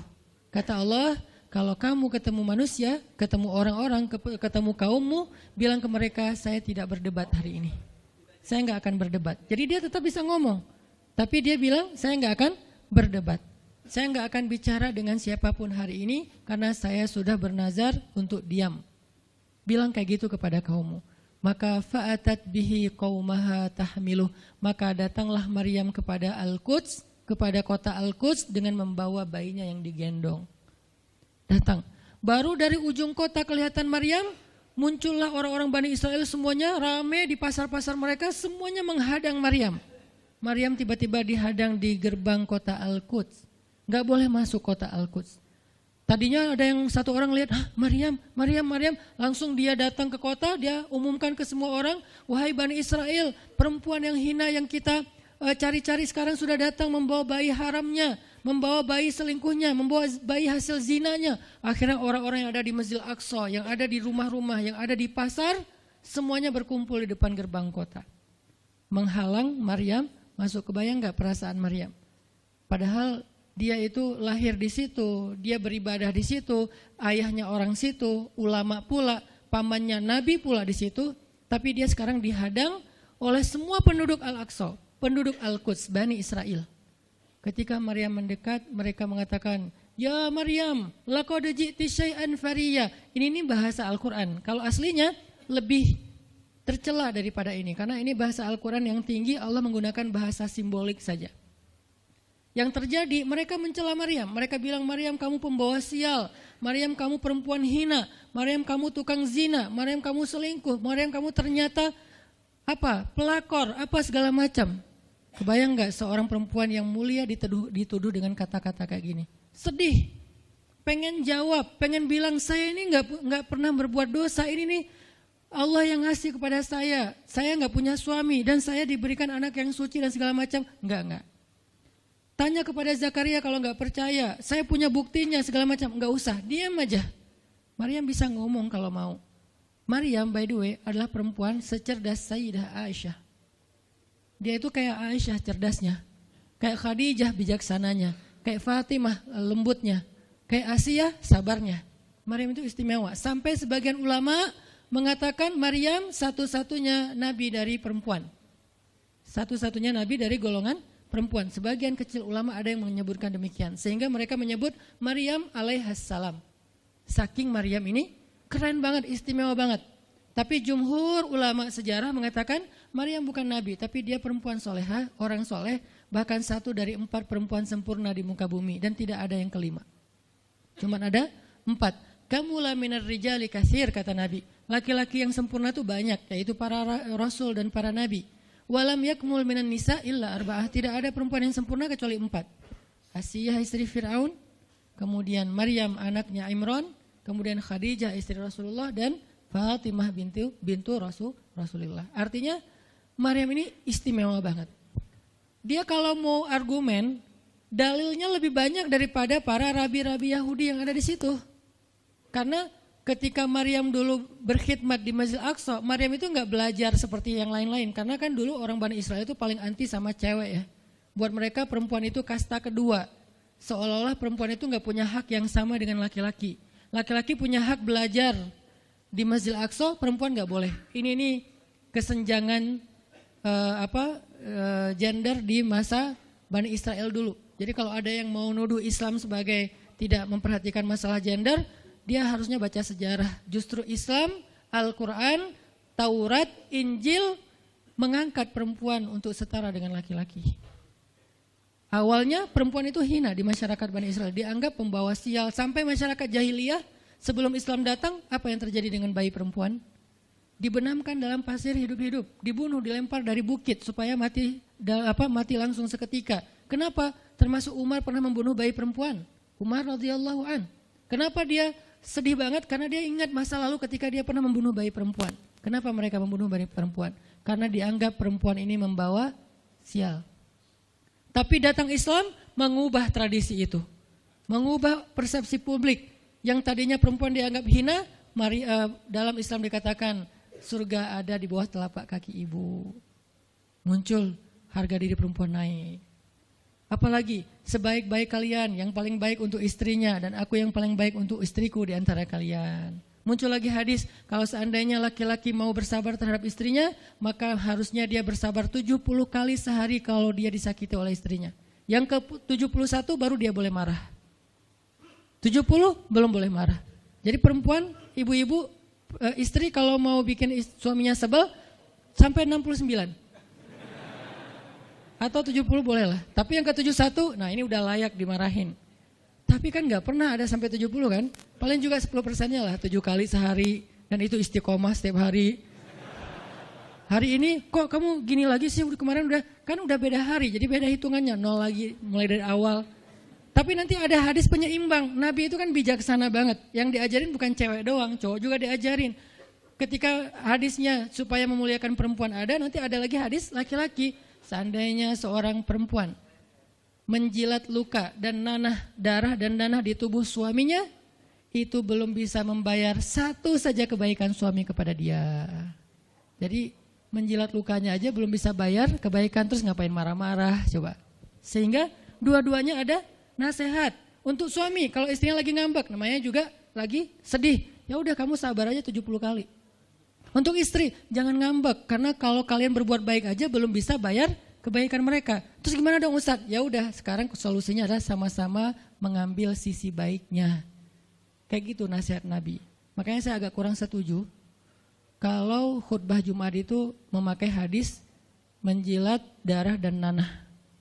Kata Allah, kalau kamu ketemu manusia, ketemu orang-orang, ketemu kaummu, bilang ke mereka, saya tidak berdebat hari ini. Saya nggak akan berdebat. Jadi dia tetap bisa ngomong. Tapi dia bilang, saya nggak akan berdebat. Saya nggak akan bicara dengan siapapun hari ini karena saya sudah bernazar untuk diam. Bilang kayak gitu kepada kaummu. Maka fa'atat bihi qaumaha tahmiluh. Maka datanglah Maryam kepada Al-Quds, kepada kota Al-Quds dengan membawa bayinya yang digendong. Datang. Baru dari ujung kota kelihatan Maryam, muncullah orang-orang Bani Israel semuanya rame di pasar-pasar mereka, semuanya menghadang Maryam. Maryam tiba-tiba dihadang di gerbang kota Al-Quds. Gak boleh masuk kota Al-Quds. Tadinya ada yang satu orang lihat, Maryam, langsung dia datang ke kota, dia umumkan ke semua orang, wahai Bani Israel, perempuan yang hina yang kita cari-cari sekarang sudah datang membawa bayi haramnya, membawa bayi selingkuhnya, membawa bayi hasil zinanya. Akhirnya orang-orang yang ada di Masjidil Aqsa, yang ada di rumah-rumah, yang ada di pasar, semuanya berkumpul di depan gerbang kota. Menghalang Maryam masuk. Kebayang gak perasaan Maryam? Padahal dia itu lahir di situ, dia beribadah di situ, ayahnya orang situ, ulama pula, pamannya Nabi pula di situ, tapi dia sekarang dihadang oleh semua penduduk Al-Aqsa, penduduk Al-Quds, Bani Israel. Ketika Maryam mendekat, mereka mengatakan, "Ya Maryam, laqad ji'ti syai'an fariyya." Ini bahasa Al-Quran. Kalau aslinya lebih tercela daripada ini, karena ini bahasa Al-Quran yang tinggi, Allah menggunakan bahasa simbolik saja. Yang terjadi, mereka mencela Maryam. Mereka bilang, Maryam kamu pembawa sial, Maryam kamu perempuan hina, Maryam kamu tukang zina, Maryam kamu selingkuh, Maryam kamu ternyata pelakor, segala macam. Kebayang gak seorang perempuan yang mulia dituduh dengan kata-kata kayak gini? Sedih, pengen jawab, pengen bilang saya ini gak pernah berbuat dosa, ini nih Allah yang ngasih kepada saya gak punya suami dan saya diberikan anak yang suci dan segala macam. Enggak. Tanya kepada Zakaria kalau nggak percaya, saya punya buktinya segala macam, nggak usah, diam aja. Maryam bisa ngomong kalau mau. Maryam by the way adalah perempuan secerdas Sayyidah Aisyah. Dia itu kayak Aisyah cerdasnya, kayak Khadijah bijaksananya, kayak Fatimah lembutnya, kayak Asiyah sabarnya. Maryam itu istimewa. Sampai sebagian ulama mengatakan Maryam satu-satunya nabi dari perempuan, satu-satunya nabi dari golongan perempuan. Sebagian kecil ulama ada yang menyebutkan demikian. Sehingga mereka menyebut Maryam alaihassalam. Saking Maryam ini keren banget, istimewa banget. Tapi jumhur ulama sejarah mengatakan Maryam bukan nabi, tapi dia perempuan solehah, orang soleh, bahkan 1 dari 4 perempuan sempurna di muka bumi dan tidak ada yang kelima. Cuman ada 4. Kamula minar rijali katsir, kata Nabi. Laki-laki yang sempurna itu banyak, yaitu para rasul dan para nabi. Walam yakmul minan nisa illa arba'ah. Tidak ada perempuan yang sempurna kecuali 4. Asiyah istri Fir'aun, kemudian Maryam anaknya Imran, kemudian Khadijah istri Rasulullah, dan Fatimah bintu Rasulullah. Artinya Maryam ini istimewa banget. Dia kalau mau argumen, dalilnya lebih banyak daripada para rabi-rabi Yahudi yang ada di situ. Karena ketika Maryam dulu berkhidmat di Masjid Aqsa, Maryam itu nggak belajar seperti yang lain-lain. Karena kan dulu orang Bani Israel itu paling anti sama cewek ya. Buat mereka perempuan itu kasta kedua. Seolah-olah perempuan itu nggak punya hak yang sama dengan laki-laki. Laki-laki punya hak belajar di Masjid Aqsa, perempuan nggak boleh. Ini kesenjangan gender di masa Bani Israel dulu. Jadi kalau ada yang mau nuduh Islam sebagai tidak memperhatikan masalah gender, dia harusnya baca sejarah. Justru Islam, Al-Quran, Taurat, Injil mengangkat perempuan untuk setara dengan laki-laki. Awalnya perempuan itu hina di masyarakat Bani Israel, dianggap pembawa sial. Sampai masyarakat jahiliyah sebelum Islam datang, apa yang terjadi dengan bayi perempuan? Dibenamkan dalam pasir hidup-hidup, dibunuh, dilempar dari bukit supaya mati langsung seketika. Kenapa? Termasuk Umar pernah membunuh bayi perempuan. Umar radhiyallahu an. Kenapa dia sedih banget? Karena dia ingat masa lalu ketika dia pernah membunuh bayi perempuan. Kenapa mereka membunuh bayi perempuan? Karena dianggap perempuan ini membawa sial. Tapi datang Islam mengubah tradisi itu. Mengubah persepsi publik. Yang tadinya perempuan dianggap hina, dalam Islam dikatakan surga ada di bawah telapak kaki ibu. Muncul harga diri perempuan naik. Apalagi sebaik-baik kalian, yang paling baik untuk istrinya dan aku yang paling baik untuk istriku di antara kalian. Muncul lagi hadis, kalau seandainya laki-laki mau bersabar terhadap istrinya, maka harusnya dia bersabar 70 kali sehari kalau dia disakiti oleh istrinya. Yang ke-71 baru dia boleh marah. 70 belum boleh marah. Jadi perempuan, ibu-ibu, istri kalau mau bikin suaminya sebel sampai 69. Atau 70 boleh lah. Tapi yang ke-71, nah ini udah layak dimarahin. Tapi kan gak pernah ada sampai 70 kan. Paling juga 10%-nya lah, 7 kali sehari. Dan itu istiqomah setiap hari. Hari ini kok kamu gini lagi sih, kemarin udah beda hari. Jadi beda hitungannya, 0 lagi mulai dari awal. Tapi nanti ada hadis penyeimbang. Nabi itu kan bijaksana banget. Yang diajarin bukan cewek doang, cowok juga diajarin. Ketika hadisnya supaya memuliakan perempuan ada, nanti ada lagi hadis laki-laki. Seandainya seorang perempuan menjilat luka dan darah dan nanah di tubuh suaminya, itu belum bisa membayar 1 saja kebaikan suami kepada dia. Jadi menjilat lukanya aja belum bisa bayar kebaikan, terus ngapain marah-marah coba. Sehingga dua-duanya ada nasihat untuk suami. Kalau istrinya lagi ngambek, namanya juga lagi sedih, ya udah kamu sabar aja 70 kali. Untuk istri, jangan ngambek, karena kalau kalian berbuat baik aja belum bisa bayar kebaikan mereka. Terus gimana dong Ustadz? Ya udah, sekarang solusinya adalah sama-sama mengambil sisi baiknya. Kayak gitu nasihat Nabi. Makanya saya agak kurang setuju kalau khutbah Jumat itu memakai hadis menjilat darah dan nanah.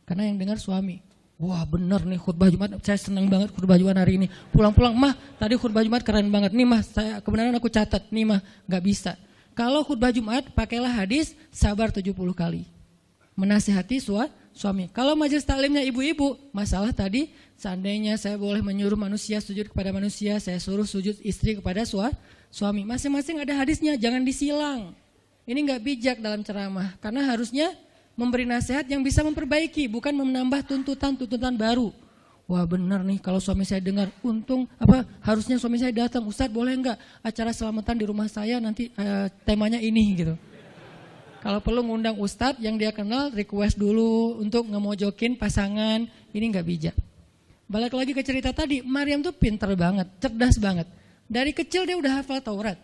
Karena yang dengar suami. Wah bener nih khutbah Jumat, saya senang banget khutbah Jumat hari ini. Pulang-pulang, mah tadi khutbah Jumat keren banget. Nih mah, kebenaran aku catat, nih mah gak bisa. Kalau khutbah Jumat, pakailah hadis sabar 70 kali. Menasihati suami. Kalau majelis taklimnya ibu-ibu, masalah tadi, seandainya saya boleh menyuruh manusia sujud kepada manusia, saya suruh sujud istri kepada suami. Masing-masing ada hadisnya, jangan disilang. Ini gak bijak dalam ceramah, karena harusnya memberi nasihat yang bisa memperbaiki, bukan menambah tuntutan baru. Wah benar nih kalau suami saya dengar, harusnya suami saya datang, Ustadz boleh enggak acara selamatan di rumah saya nanti temanya ini gitu. Kalau perlu ngundang Ustadz yang dia kenal, request dulu untuk ngemojokin pasangan, ini enggak bijak. Balik lagi ke cerita tadi, Maryam tuh pintar banget, cerdas banget. Dari kecil dia udah hafal Taurat.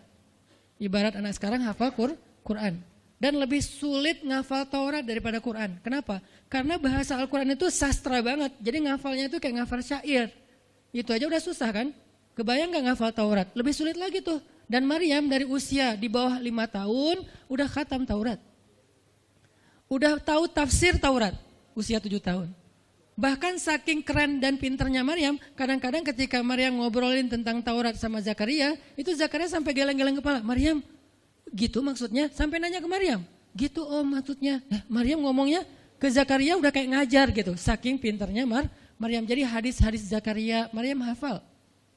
Ibarat anak sekarang hafal Quran. Dan lebih sulit ngafal Taurat daripada Quran. Kenapa? Karena bahasa Al-Quran itu sastra banget. Jadi ngafalnya itu kayak ngafal syair. Itu aja udah susah kan? Kebayang gak ngafal Taurat? Lebih sulit lagi tuh. Dan Maryam dari usia di bawah 5 tahun udah khatam Taurat. Udah tahu tafsir Taurat usia 7 tahun. Bahkan saking keren dan pinternya Maryam, kadang-kadang ketika Maryam ngobrolin tentang Taurat sama Zakaria, itu Zakaria sampai geleng-geleng kepala. Maryam, gitu maksudnya? Sampai nanya ke Maryam. Gitu om maksudnya. Maryam ngomongnya ke Zakaria udah kayak ngajar gitu. Saking pinternya Maryam. Jadi hadis-hadis Zakaria Maryam hafal.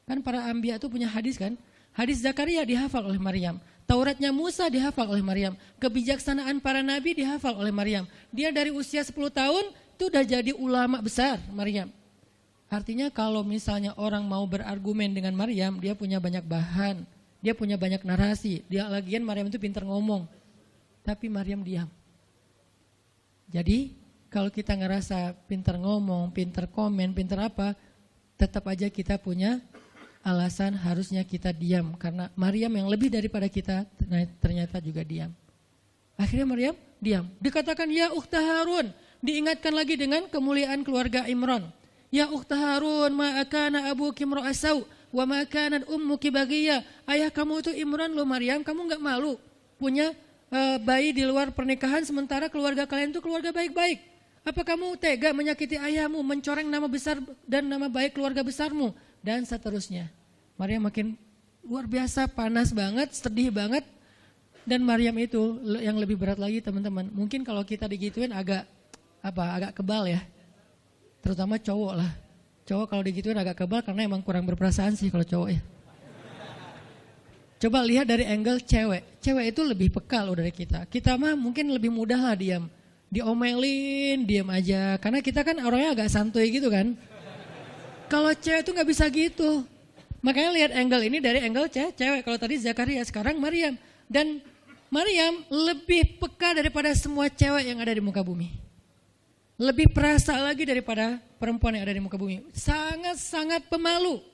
Kan para anbiya itu punya hadis kan. Hadis Zakaria dihafal oleh Maryam. Tauratnya Musa dihafal oleh Maryam. Kebijaksanaan para nabi dihafal oleh Maryam. Dia dari usia 10 tahun itu udah jadi ulama besar Maryam. Artinya kalau misalnya orang mau berargumen dengan Maryam, dia punya banyak bahan. Dia punya banyak narasi. Dia lagian Maryam itu pintar ngomong. Tapi Maryam diam. Jadi kalau kita ngerasa pintar ngomong, pintar komen, pintar apa, tetap aja kita punya alasan harusnya kita diam. Karena Maryam yang lebih daripada kita ternyata juga diam. Akhirnya Maryam diam. Dikatakan ya ukhta Harun. Diingatkan lagi dengan kemuliaan keluarga Imran. Ya ukhta Harun ma akana abuki imra'asau wa ma kanat ummuki baghiyya. Ayah kamu itu Imran loh Maryam, kamu enggak malu punya bayi di luar pernikahan sementara keluarga kalian itu keluarga baik-baik. Apa kamu tega menyakiti ayahmu, mencoreng nama besar dan nama baik keluarga besarmu dan seterusnya. Maryam makin luar biasa panas banget, sedih banget. Dan Maryam itu yang lebih berat lagi teman-teman. Mungkin kalau kita digituin agak kebal ya. Terutama cowok lah. Cowok kalau digituin agak kebal karena emang kurang berperasaan sih kalau cowok ya. Coba lihat dari angle cewek. Cewek itu lebih peka loh dari kita. Kita mah mungkin lebih mudah lah diam. Diomelin, diam aja. Karena kita kan orangnya agak santuy gitu kan. Kalau cewek itu gak bisa gitu. Makanya lihat angle ini dari angle cewek. Kalau tadi Zakaria, sekarang Maryam. Dan Maryam lebih peka daripada semua cewek yang ada di muka bumi. Lebih perasa lagi daripada perempuan yang ada di muka bumi. Sangat-sangat pemalu.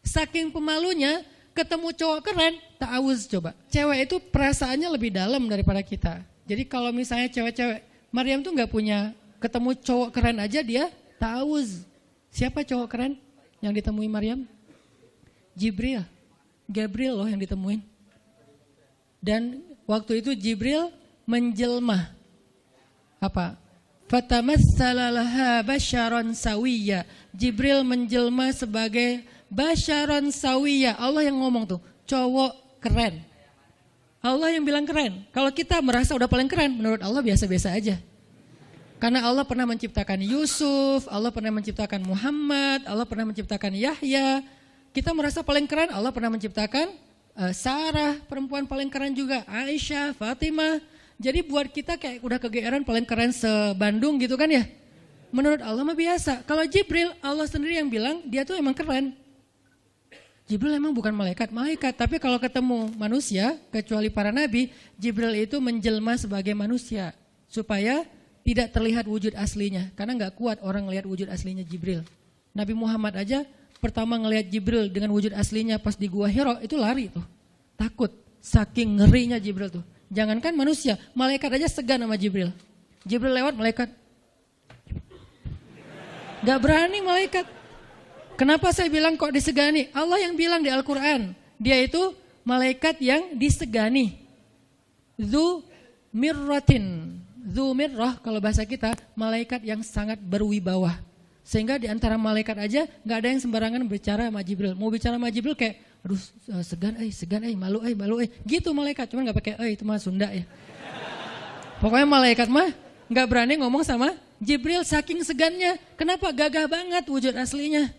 Saking pemalunya, ketemu cowok keren, ta'awuz coba. Cewek itu perasaannya lebih dalam daripada kita. Jadi kalau misalnya cewek-cewek, Maryam tuh gak punya, ketemu cowok keren aja dia ta'awuz. Siapa cowok keren yang ditemui Maryam? Jibril. Gabriel loh yang ditemuin. Dan waktu itu Jibril menjelma. Apa? Fatamassala laha basyaran sawiyya. Jibril menjelma sebagai basyaran sawiyya. Allah yang ngomong tuh, cowok keren. Allah yang bilang keren. Kalau kita merasa udah paling keren, menurut Allah biasa-biasa aja. Karena Allah pernah menciptakan Yusuf, Allah pernah menciptakan Muhammad, Allah pernah menciptakan Yahya. Kita merasa paling keren, Allah pernah menciptakan Sarah, perempuan paling keren juga, Aisyah, Fatimah. Jadi buat kita kayak udah kegeeran paling keren se-Bandung gitu kan ya. Menurut Allah mah biasa. Kalau Jibril, Allah sendiri yang bilang dia tuh emang keren. Jibril emang bukan malaikat, tapi kalau ketemu manusia, kecuali para nabi, Jibril itu menjelma sebagai manusia. Supaya tidak terlihat wujud aslinya. Karena gak kuat orang ngelihat wujud aslinya Jibril. Nabi Muhammad aja pertama ngelihat Jibril dengan wujud aslinya pas di Gua Hira itu lari tuh. Takut, saking ngerinya Jibril tuh. Jangankan manusia, malaikat aja segan sama Jibril. Jibril lewat, malaikat gak berani malaikat. Kenapa saya bilang kok disegani? Allah yang bilang di Al-Quran, dia itu malaikat yang disegani. Dzu mirratin. Dzu mirrah kalau bahasa kita, malaikat yang sangat berwibawa. Sehingga di antara malaikat aja gak ada yang sembarangan bicara sama Jibril. Mau bicara sama Jibril kayak, aduh segan, malu, gitu malaikat. Cuman gak pakai, itu mah Sunda ya. Pokoknya malaikat mah gak berani ngomong sama Jibril saking segannya. Kenapa? Gagah banget wujud aslinya.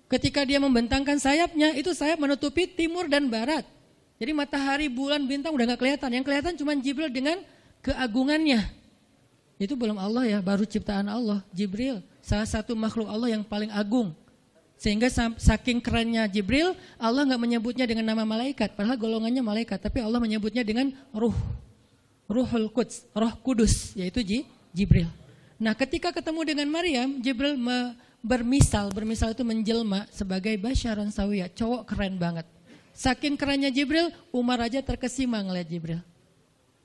Ketika dia membentangkan sayapnya, itu sayap menutupi timur dan barat. Jadi matahari, bulan, bintang udah gak kelihatan. Yang kelihatan cuma Jibril dengan keagungannya. Itu belum Allah ya, baru ciptaan Allah. Jibril, salah satu makhluk Allah yang paling agung. Sehingga saking kerennya Jibril, Allah gak menyebutnya dengan nama malaikat. Padahal golongannya malaikat, tapi Allah menyebutnya dengan Ruhul Quds, Roh Kudus, yaitu Jibril. Nah ketika ketemu dengan Maryam, Jibril bermisal itu menjelma sebagai basyaran sawiyah, cowok keren banget. Saking kerennya Jibril, Umar aja terkesima ngeliat Jibril.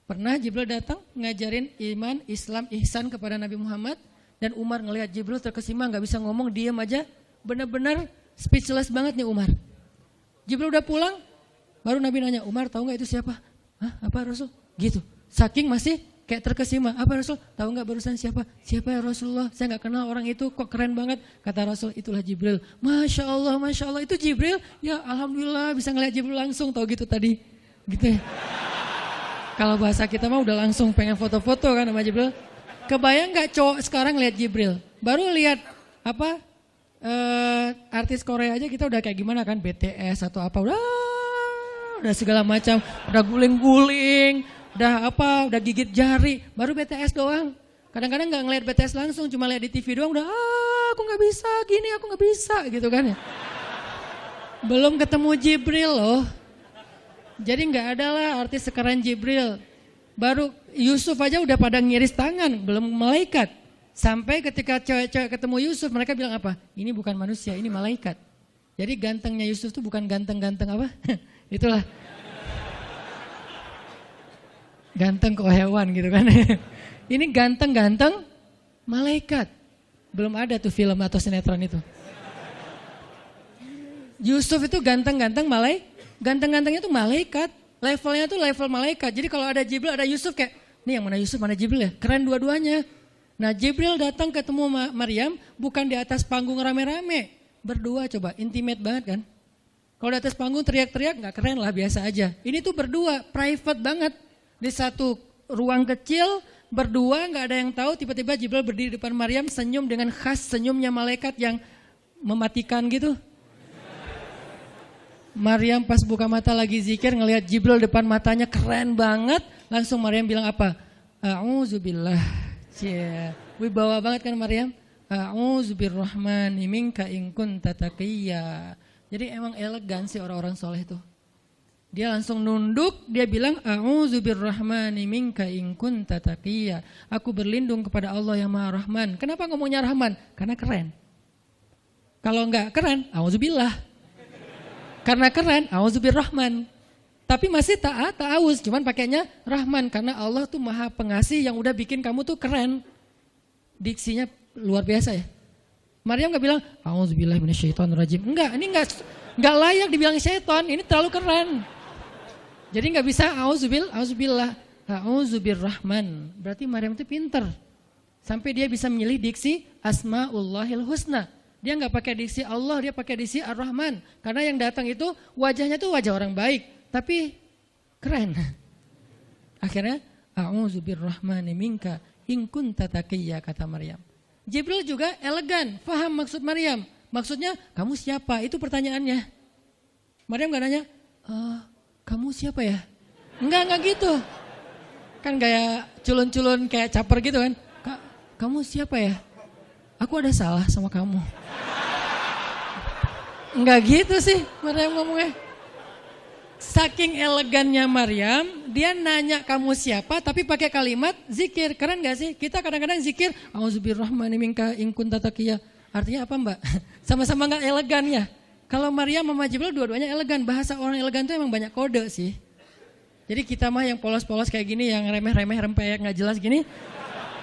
Pernah Jibril datang ngajarin iman, Islam, ihsan kepada Nabi Muhammad. Dan Umar ngelihat Jibril terkesima, gak bisa ngomong, diam aja. Benar-benar speechless banget nih Umar. Jibril udah pulang, baru Nabi nanya, Umar tahu gak itu siapa? Hah, apa Rasul? Gitu. Saking masih kayak terkesima. Apa Rasul? Tahu gak barusan siapa? Siapa ya Rasulullah? Saya gak kenal orang itu, kok keren banget. Kata Rasul, itulah Jibril. Masya Allah, itu Jibril. Ya Alhamdulillah bisa ngelihat Jibril langsung, tahu gitu tadi. Gitu ya. Kalau bahasa kita mah udah langsung pengen foto-foto kan sama Jibril. Kebayang gak cowok sekarang lihat Jibril? Baru lihat apa artis Korea aja kita udah kayak gimana kan, BTS atau apa, udah segala macam, udah guling-guling, udah gigit jari, baru BTS doang. Kadang-kadang nggak ngeliat BTS langsung, cuma lihat di TV doang udah aku nggak bisa gini, aku nggak bisa gitu kan ya. Belum ketemu Jibril loh. Jadi nggak ada lah artis sekeren Jibril. Baru Yusuf aja udah pada ngiris tangan, belum malaikat. Sampai ketika cewek-cewek ketemu Yusuf, mereka bilang apa? Ini bukan manusia, ini malaikat. Jadi gantengnya Yusuf tuh bukan ganteng-ganteng apa? Itulah. Ganteng kok hewan gitu kan. Ini ganteng-ganteng malaikat. Belum ada tuh film atau sinetron itu. Yusuf itu ganteng-ganteng ganteng-gantengnya tuh malaikat. Levelnya tuh level malaikat. Jadi kalau ada Jibril, ada Yusuf kayak, nih yang mana Yusuf, mana Jibril ya? Keren dua-duanya. Nah Jibril datang ketemu Maryam bukan di atas panggung rame-rame. Berdua coba, intimate banget kan. Kalau di atas panggung teriak-teriak gak keren lah, biasa aja. Ini tuh berdua, private banget. Di satu ruang kecil, berdua gak ada yang tahu. Tiba-tiba Jibril berdiri di depan Maryam, senyum dengan khas senyumnya malaikat yang mematikan gitu. Maryam pas buka mata lagi zikir ngelihat Jibril depan matanya keren banget. Langsung Maryam bilang apa? A'udzubillah. Wibawa banget kan Maryam? A'udzubirrahmani minka in kunta taqiyya. Jadi emang elegan sih orang-orang soleh itu. Dia langsung nunduk, dia bilang A'udzubirrahmani minka in kunta taqiyya. Aku berlindung kepada Allah yang Maha Rahman. Kenapa ngomongnya Rahman? Karena keren. Kalau enggak keren, a'udzubillah. Karena keren, a'udzubirrahman. Tapi masih ta'awuz, cuman pakainya Rahman. Karena Allah tuh Maha Pengasih yang udah bikin kamu tuh keren. Diksinya luar biasa ya. Maryam gak bilang, a'udzubillahi minasyaitonirrajim. Enggak, ini enggak layak dibilang syaitan, ini terlalu keren. Jadi gak bisa a'udzubillah, a'udzubirrahman. Berarti Maryam itu pinter. Sampai dia bisa memilih diksi Asmaullahil Husna. Dia nggak pakai diksi Allah, dia pakai diksi Ar-Rahman. Karena yang datang itu wajahnya tuh wajah orang baik, tapi keren. Akhirnya, a'udzubirrahmani minka in kunta taqiyya, kata Maryam. Jibril juga elegan, faham maksud Maryam. Maksudnya, kamu siapa? Itu pertanyaannya. Maryam nggak nanya, kamu siapa ya? Enggak gitu. Kan kayak culun-culun kayak caper gitu kan. Kamu siapa ya? Aku ada salah sama kamu. Enggak gitu sih Maryam ngomongnya. Saking elegannya Maryam, dia nanya kamu siapa tapi pakai kalimat zikir. Keren gak sih? Kita kadang-kadang zikir, a'udzubirrahmani minka in kunta taqiyya. Artinya apa Mbak? Sama-sama gak elegan ya. Kalau Maryam sama Jibril dua-duanya elegan. Bahasa orang elegan itu emang banyak kode sih. Jadi kita mah yang polos-polos kayak gini, yang remeh-remeh rempeyek gak jelas gini,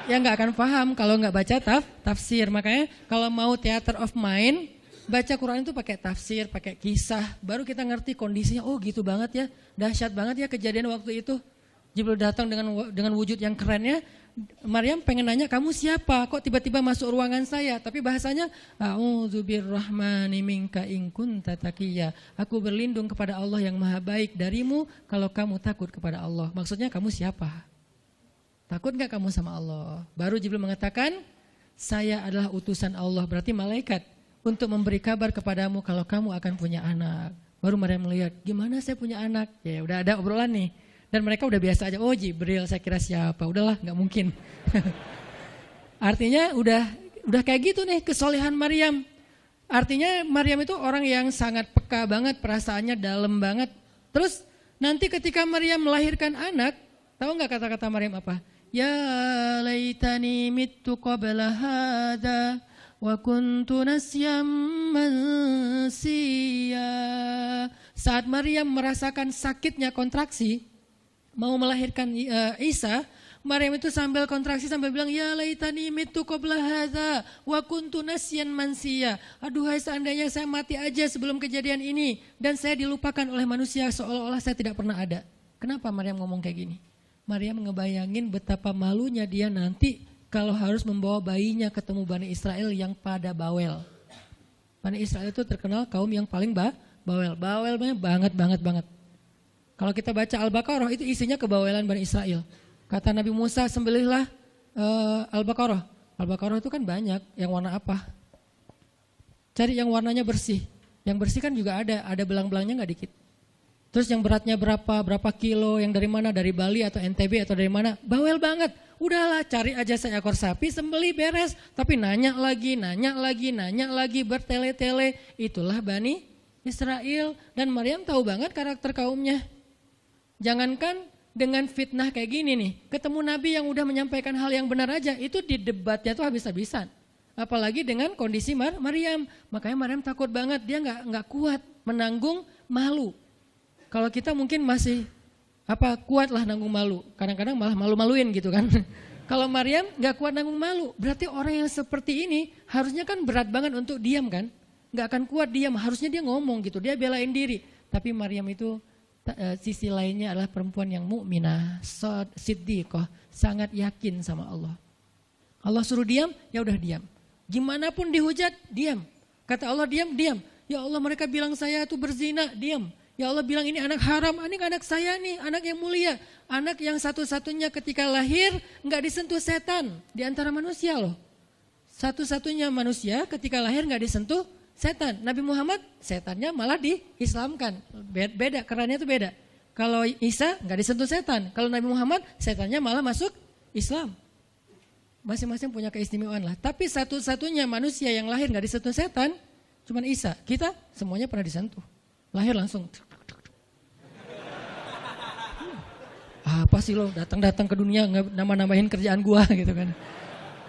ya nggak akan paham kalau nggak baca tafsir. Makanya kalau mau theater of mind, baca Quran itu pakai tafsir, pakai kisah, baru kita ngerti kondisinya. Oh gitu banget ya, dahsyat banget ya kejadian waktu itu. Jibril datang dengan wujud yang kerennya. Maryam pengen nanya, kamu siapa? Kok tiba-tiba masuk ruangan saya? Tapi bahasanya, a'udzubirrahmani minka in kunta taqiyya. Aku berlindung kepada Allah yang Maha Baik darimu kalau kamu takut kepada Allah. Maksudnya kamu siapa? Takut gak kamu sama Allah? Baru Jibril mengatakan, saya adalah utusan Allah, berarti malaikat, untuk memberi kabar kepadamu kalau kamu akan punya anak. Baru Maryam melihat, gimana saya punya anak? Ya udah ada obrolan nih. Dan mereka udah biasa aja, oh Jibril, saya kira siapa? Udahlah, gak mungkin. Artinya udah kayak gitu nih kesolehan Maryam. Artinya Maryam itu orang yang sangat peka banget, perasaannya dalam banget. Terus nanti ketika Maryam melahirkan anak, tahu gak kata-kata Maryam apa? Ya laitani mittu qabla hadha wa kuntu nasyam mansiya. Saat Maryam merasakan sakitnya kontraksi, mau melahirkan Isa, Maryam itu sambil kontraksi sambil bilang, ya laitani mitu qabla hadza wa kuntu nasyan mansiya. Aduhai seandainya saya mati aja sebelum kejadian ini dan saya dilupakan oleh manusia seolah-olah saya tidak pernah ada. Kenapa Maryam ngomong kayak gini? Maryam ngebayangin betapa malunya dia nanti kalau harus membawa bayinya ketemu Bani Israel yang pada bawel. Bani Israel itu terkenal kaum yang paling bawel. Bawelnya banget. Kalau kita baca Al-Baqarah itu isinya kebawelan Bani Israel. Kata Nabi Musa, sembelihlah Al-Baqarah. Al-Baqarah itu kan banyak, yang warna apa? Cari yang warnanya bersih. Yang bersih kan juga ada belang-belangnya nggak dikit. Terus yang beratnya berapa kilo, yang dari mana? Dari Bali atau NTB atau dari mana? Bawel banget. Udahlah, cari aja seekor sapi, sembelih beres. Tapi nanya lagi, bertele-tele. Itulah Bani Israel. Dan Maryam tahu banget karakter kaumnya. Jangankan dengan fitnah kayak gini nih, ketemu Nabi yang udah menyampaikan hal yang benar aja, itu di debatnya tuh habis-habisan. Apalagi dengan kondisi Maryam. Makanya Maryam takut banget, dia nggak kuat menanggung malu. Kalau kita mungkin masih kuat lah nanggung malu, kadang-kadang malah malu-maluin gitu kan. Kalau Maryam nggak kuat nanggung malu, berarti orang yang seperti ini harusnya kan berat banget untuk diam kan, nggak akan kuat diam, harusnya dia ngomong gitu, dia belain diri. Tapi Maryam itu sisi lainnya adalah perempuan yang mukminah, siddiqah, sangat yakin sama Allah. Allah suruh diam, ya udah diam. Gimana pun dihujat, diam. Kata Allah diam. Ya Allah mereka bilang saya itu berzina, diam. Ya Allah bilang ini anak haram, ini anak saya nih, anak yang mulia. Anak yang satu-satunya ketika lahir nggak disentuh setan di antara manusia loh. Satu-satunya manusia ketika lahir nggak disentuh setan. Nabi Muhammad setannya malah diislamkan. Beda, kerannya itu beda. Kalau Isa nggak disentuh setan. Kalau Nabi Muhammad setannya malah masuk Islam. Masing-masing punya keistimewaan lah. Tapi satu-satunya manusia yang lahir nggak disentuh setan cuman Isa. Kita semuanya pernah disentuh. Lahir langsung. Apa sih lo datang-datang ke dunia nambah-nambahin kerjaan gua gitu kan.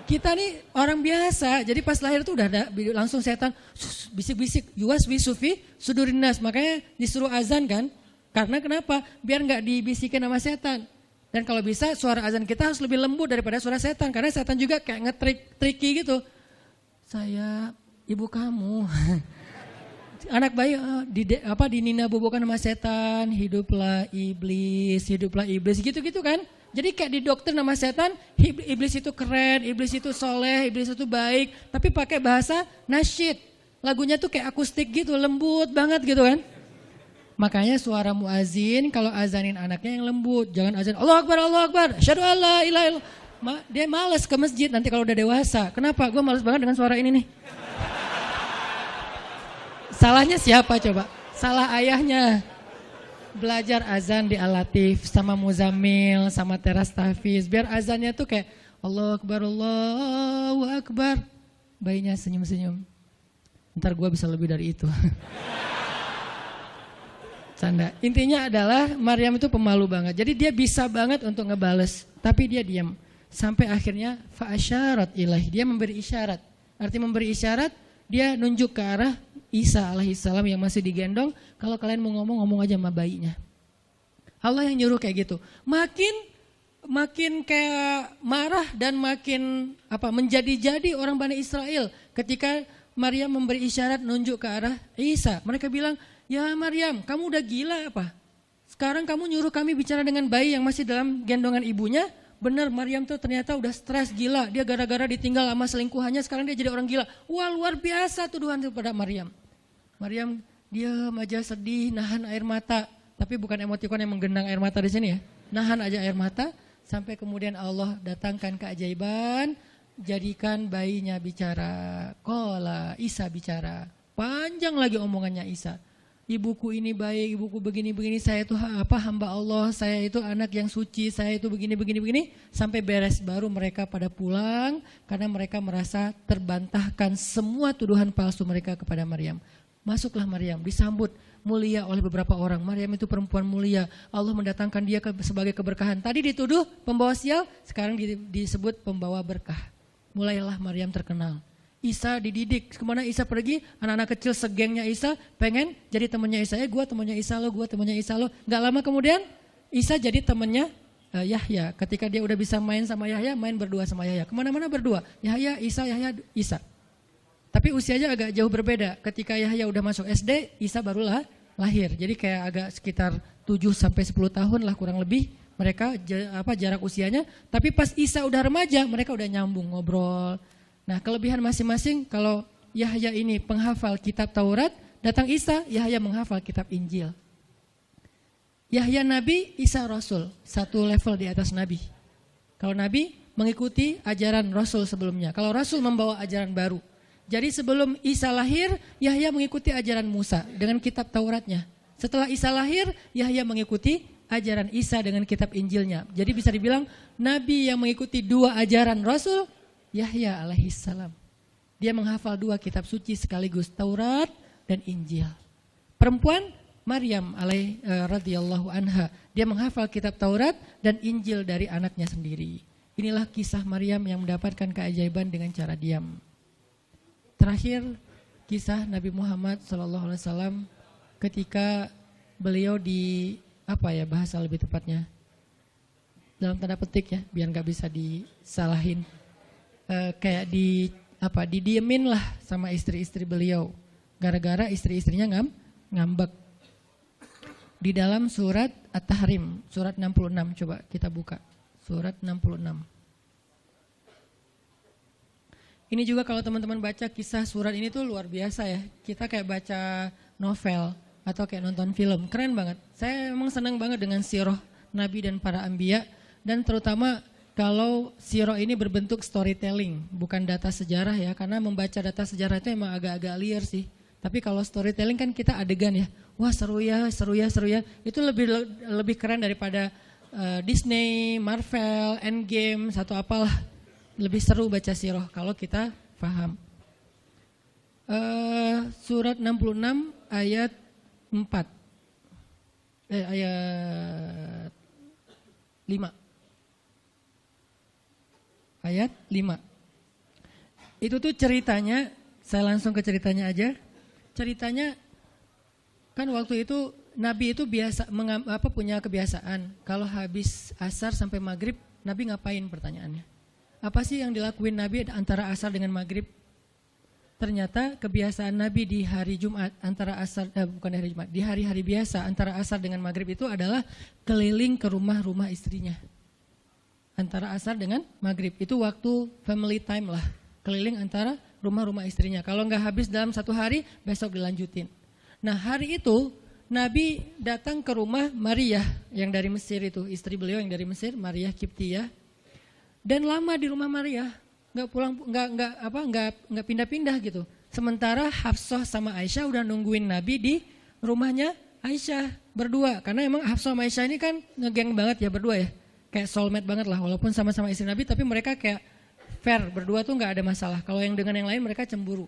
Kita nih orang biasa, jadi pas lahir tuh udah ada langsung setan bisik-bisik, yuwas wisufi sudurinas, makanya disuruh azan kan. Karena kenapa? Biar nggak dibisikin sama setan. Dan kalau bisa suara azan kita harus lebih lembut daripada suara setan, karena setan juga kayak nge-tricky gitu. Saya ibu kamu. Anak bayi dinina bobokan sama setan, hiduplah iblis gitu-gitu kan. Jadi kayak di dokter nama setan, iblis itu keren, iblis itu soleh, iblis itu baik. Tapi pakai bahasa nasyid. Lagunya tuh kayak akustik gitu, lembut banget gitu kan. Makanya suara muazin kalau azanin anaknya yang lembut. Jangan azan, Allahu Akbar, asyhadu an la ilaha illallah. Dia malas ke masjid nanti kalau udah dewasa. Kenapa? Gue malas banget dengan suara ini nih. Salahnya siapa coba? Salah ayahnya. Belajar azan di Al-Latif sama Muzammil, sama Teras Tahfiz. Biar azannya tuh kayak Allahu Akbar. Bayinya senyum-senyum. Ntar gue bisa lebih dari itu. Canda. Intinya adalah Maryam itu pemalu banget. Jadi dia bisa banget untuk ngebales. Tapi dia diam. Sampai akhirnya fa'asyarat ilaih. Dia memberi isyarat. Arti memberi isyarat, dia nunjuk ke arah Isa alaihissalam yang masih digendong, kalau kalian mau ngomong aja sama bayinya. Allah yang nyuruh kayak gitu. Makin kayak marah dan makin menjadi-jadi orang Bani Israel ketika Maryam memberi isyarat nunjuk ke arah Isa. Mereka bilang, "Ya Maryam, kamu udah gila apa? Sekarang kamu nyuruh kami bicara dengan bayi yang masih dalam gendongan ibunya?" Benar, Maryam tuh ternyata udah stres gila. Dia gara-gara ditinggal sama selingkuhannya, sekarang dia jadi orang gila. Wah, luar biasa tuduhan kepada Maryam. Maryam diam aja, sedih, nahan air mata. Tapi bukan emotikon yang menggenang air mata di sini ya. Nahan aja air mata sampai kemudian Allah datangkan keajaiban, jadikan bayinya bicara. Qala, Isa bicara. Panjang lagi omongannya Isa. Ibuku ini baik, ibuku begini-begini, saya itu hamba Allah, saya itu anak yang suci, saya itu begini-begini, sampai beres baru mereka pada pulang karena mereka merasa terbantahkan semua tuduhan palsu mereka kepada Maryam. Masuklah Maryam, disambut mulia oleh beberapa orang. Maryam itu perempuan mulia, Allah mendatangkan dia sebagai keberkahan. Tadi dituduh pembawa sial, sekarang disebut pembawa berkah. Mulailah Maryam terkenal. Isa dididik, kemana Isa pergi, anak-anak kecil segengnya Isa pengen jadi temannya Isa. Gue temannya Isa lo, gue temannya Isa lo. Gak lama kemudian Isa jadi temannya Yahya. Ketika dia udah bisa main sama Yahya, main berdua sama Yahya. Kemana-mana berdua. Yahya, Isa. Tapi usianya agak jauh berbeda. Ketika Yahya udah masuk SD, Isa barulah lahir. Jadi kayak agak sekitar 7 sampai 10 tahun lah kurang lebih mereka jarak usianya. Tapi pas Isa udah remaja, mereka udah nyambung ngobrol. Nah, kelebihan masing-masing, kalau Yahya ini penghafal kitab Taurat, datang Isa, Yahya menghafal kitab Injil. Yahya Nabi, Isa Rasul, satu level di atas Nabi. Kalau Nabi mengikuti ajaran Rasul sebelumnya, kalau Rasul membawa ajaran baru. Jadi sebelum Isa lahir, Yahya mengikuti ajaran Musa dengan kitab Tauratnya. Setelah Isa lahir, Yahya mengikuti ajaran Isa dengan kitab Injilnya. Jadi bisa dibilang Nabi yang mengikuti 2 ajaran Rasul, Yahya alaihissalam. Dia menghafal 2 kitab suci sekaligus, Taurat dan Injil. Perempuan, Maryam radhiyallahu anha. Dia menghafal kitab Taurat dan Injil dari anaknya sendiri. Inilah kisah Maryam yang mendapatkan keajaiban dengan cara diam. Terakhir, kisah Nabi Muhammad SAW ketika beliau bahasa lebih tepatnya, dalam tanda petik ya, biar nggak bisa disalahin, kayak didiemin lah sama istri-istri beliau, gara-gara istri-istrinya ngambek. Di dalam surat At-Tahrim, surat 66, coba kita buka, surat 66. Ini juga kalau teman-teman baca kisah surat ini tuh luar biasa ya. Kita kayak baca novel atau kayak nonton film. Keren banget. Saya emang senang banget dengan sirah Nabi dan para anbiya. Dan terutama kalau sirah ini berbentuk storytelling, bukan data sejarah ya. Karena membaca data sejarah itu emang agak-agak liar sih. Tapi kalau storytelling kan kita adegan ya. Wah seru ya. Itu lebih keren daripada Disney, Marvel, Endgame, satu apalah. Lebih seru baca sirah kalau kita paham. Surat 66 ayat 4. Ayat 5. Ayat 5. Itu tuh ceritanya, saya langsung ke ceritanya aja. Ceritanya kan waktu itu Nabi itu punya kebiasaan. Kalau habis asar sampai maghrib, Nabi ngapain pertanyaannya? Apa sih yang dilakuin Nabi antara asar dengan maghrib? Ternyata kebiasaan Nabi di hari Jumat di hari-hari biasa antara asar dengan maghrib itu adalah keliling ke rumah-rumah istrinya. Antara asar dengan maghrib itu waktu family time lah, keliling antara rumah-rumah istrinya. Kalau nggak habis dalam satu hari, besok dilanjutin. Nah hari itu Nabi datang ke rumah Maria yang dari Mesir itu, istri beliau yang dari Mesir, Maria Kiptiyah. Dan lama di rumah Maria, nggak pindah-pindah gitu. Sementara Hafsah sama Aisyah udah nungguin Nabi di rumahnya Aisyah berdua. Karena emang Hafsah sama Aisyah ini kan ngegeng banget ya berdua ya. Kayak soulmate banget lah, walaupun sama-sama istri Nabi, tapi mereka kayak fair, berdua tuh nggak ada masalah. Kalau yang dengan yang lain mereka cemburu.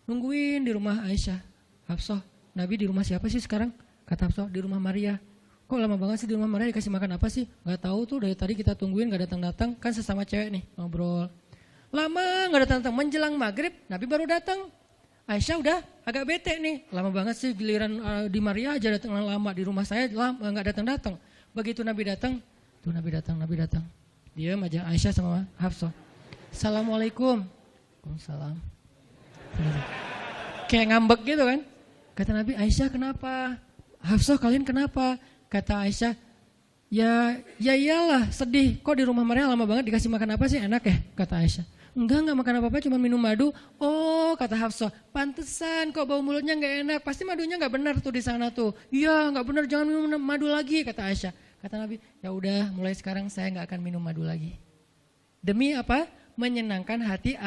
Nungguin di rumah Aisyah. Hafsah, Nabi di rumah siapa sih sekarang? Kata Hafsah, di rumah Maria. Kok lama banget sih di rumah Maria, dikasih makan apa sih? Gak tahu tuh, dari tadi kita tungguin gak datang-datang. Kan sesama cewek nih ngobrol. Lama gak datang-datang, menjelang maghrib Nabi baru datang. Aisyah udah agak bete nih, lama banget sih giliran di Maria aja datang lama, di rumah saya gak datang-datang. Begitu Nabi datang, tuh Nabi datang. Diam aja Aisyah sama Hafsah. Assalamualaikum. Waalaikumsalam. Kayak ngambek gitu kan. Kata Nabi, Aisyah kenapa? Hafsah kalian kenapa? Kata Aisyah, ya iyalah sedih. Kok di rumah Maria lama banget dikasih makan apa sih, enak ya? Kata Aisyah. Enggak makan apa-apa, cuma minum madu. Oh kata Hafsah, pantesan kok bau mulutnya gak enak. Pasti madunya gak benar tuh di sana tuh. Iya gak benar, jangan minum madu lagi kata Aisyah. Kata Nabi, ya udah mulai sekarang saya gak akan minum madu lagi. Demi apa? Menyenangkan hati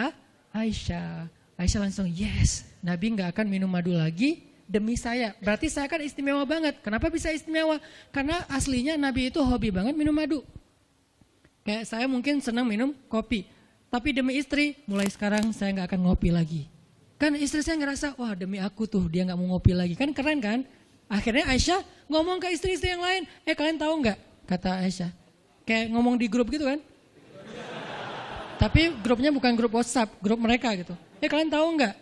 Aisyah. Aisyah langsung yes, Nabi gak akan minum madu lagi. Demi saya, berarti saya kan istimewa banget. Kenapa bisa istimewa? Karena aslinya Nabi itu hobi banget minum madu. Kayak saya mungkin senang minum kopi. Tapi demi istri, mulai sekarang saya gak akan ngopi lagi. Kan istri saya ngerasa, wah demi aku tuh dia gak mau ngopi lagi. Kan keren kan? Akhirnya Aisyah ngomong ke istri-istri yang lain. Kalian tahu gak? Kata Aisyah. Kayak ngomong di grup gitu kan? Tapi grupnya bukan grup WhatsApp, grup mereka gitu. Kalian tahu gak?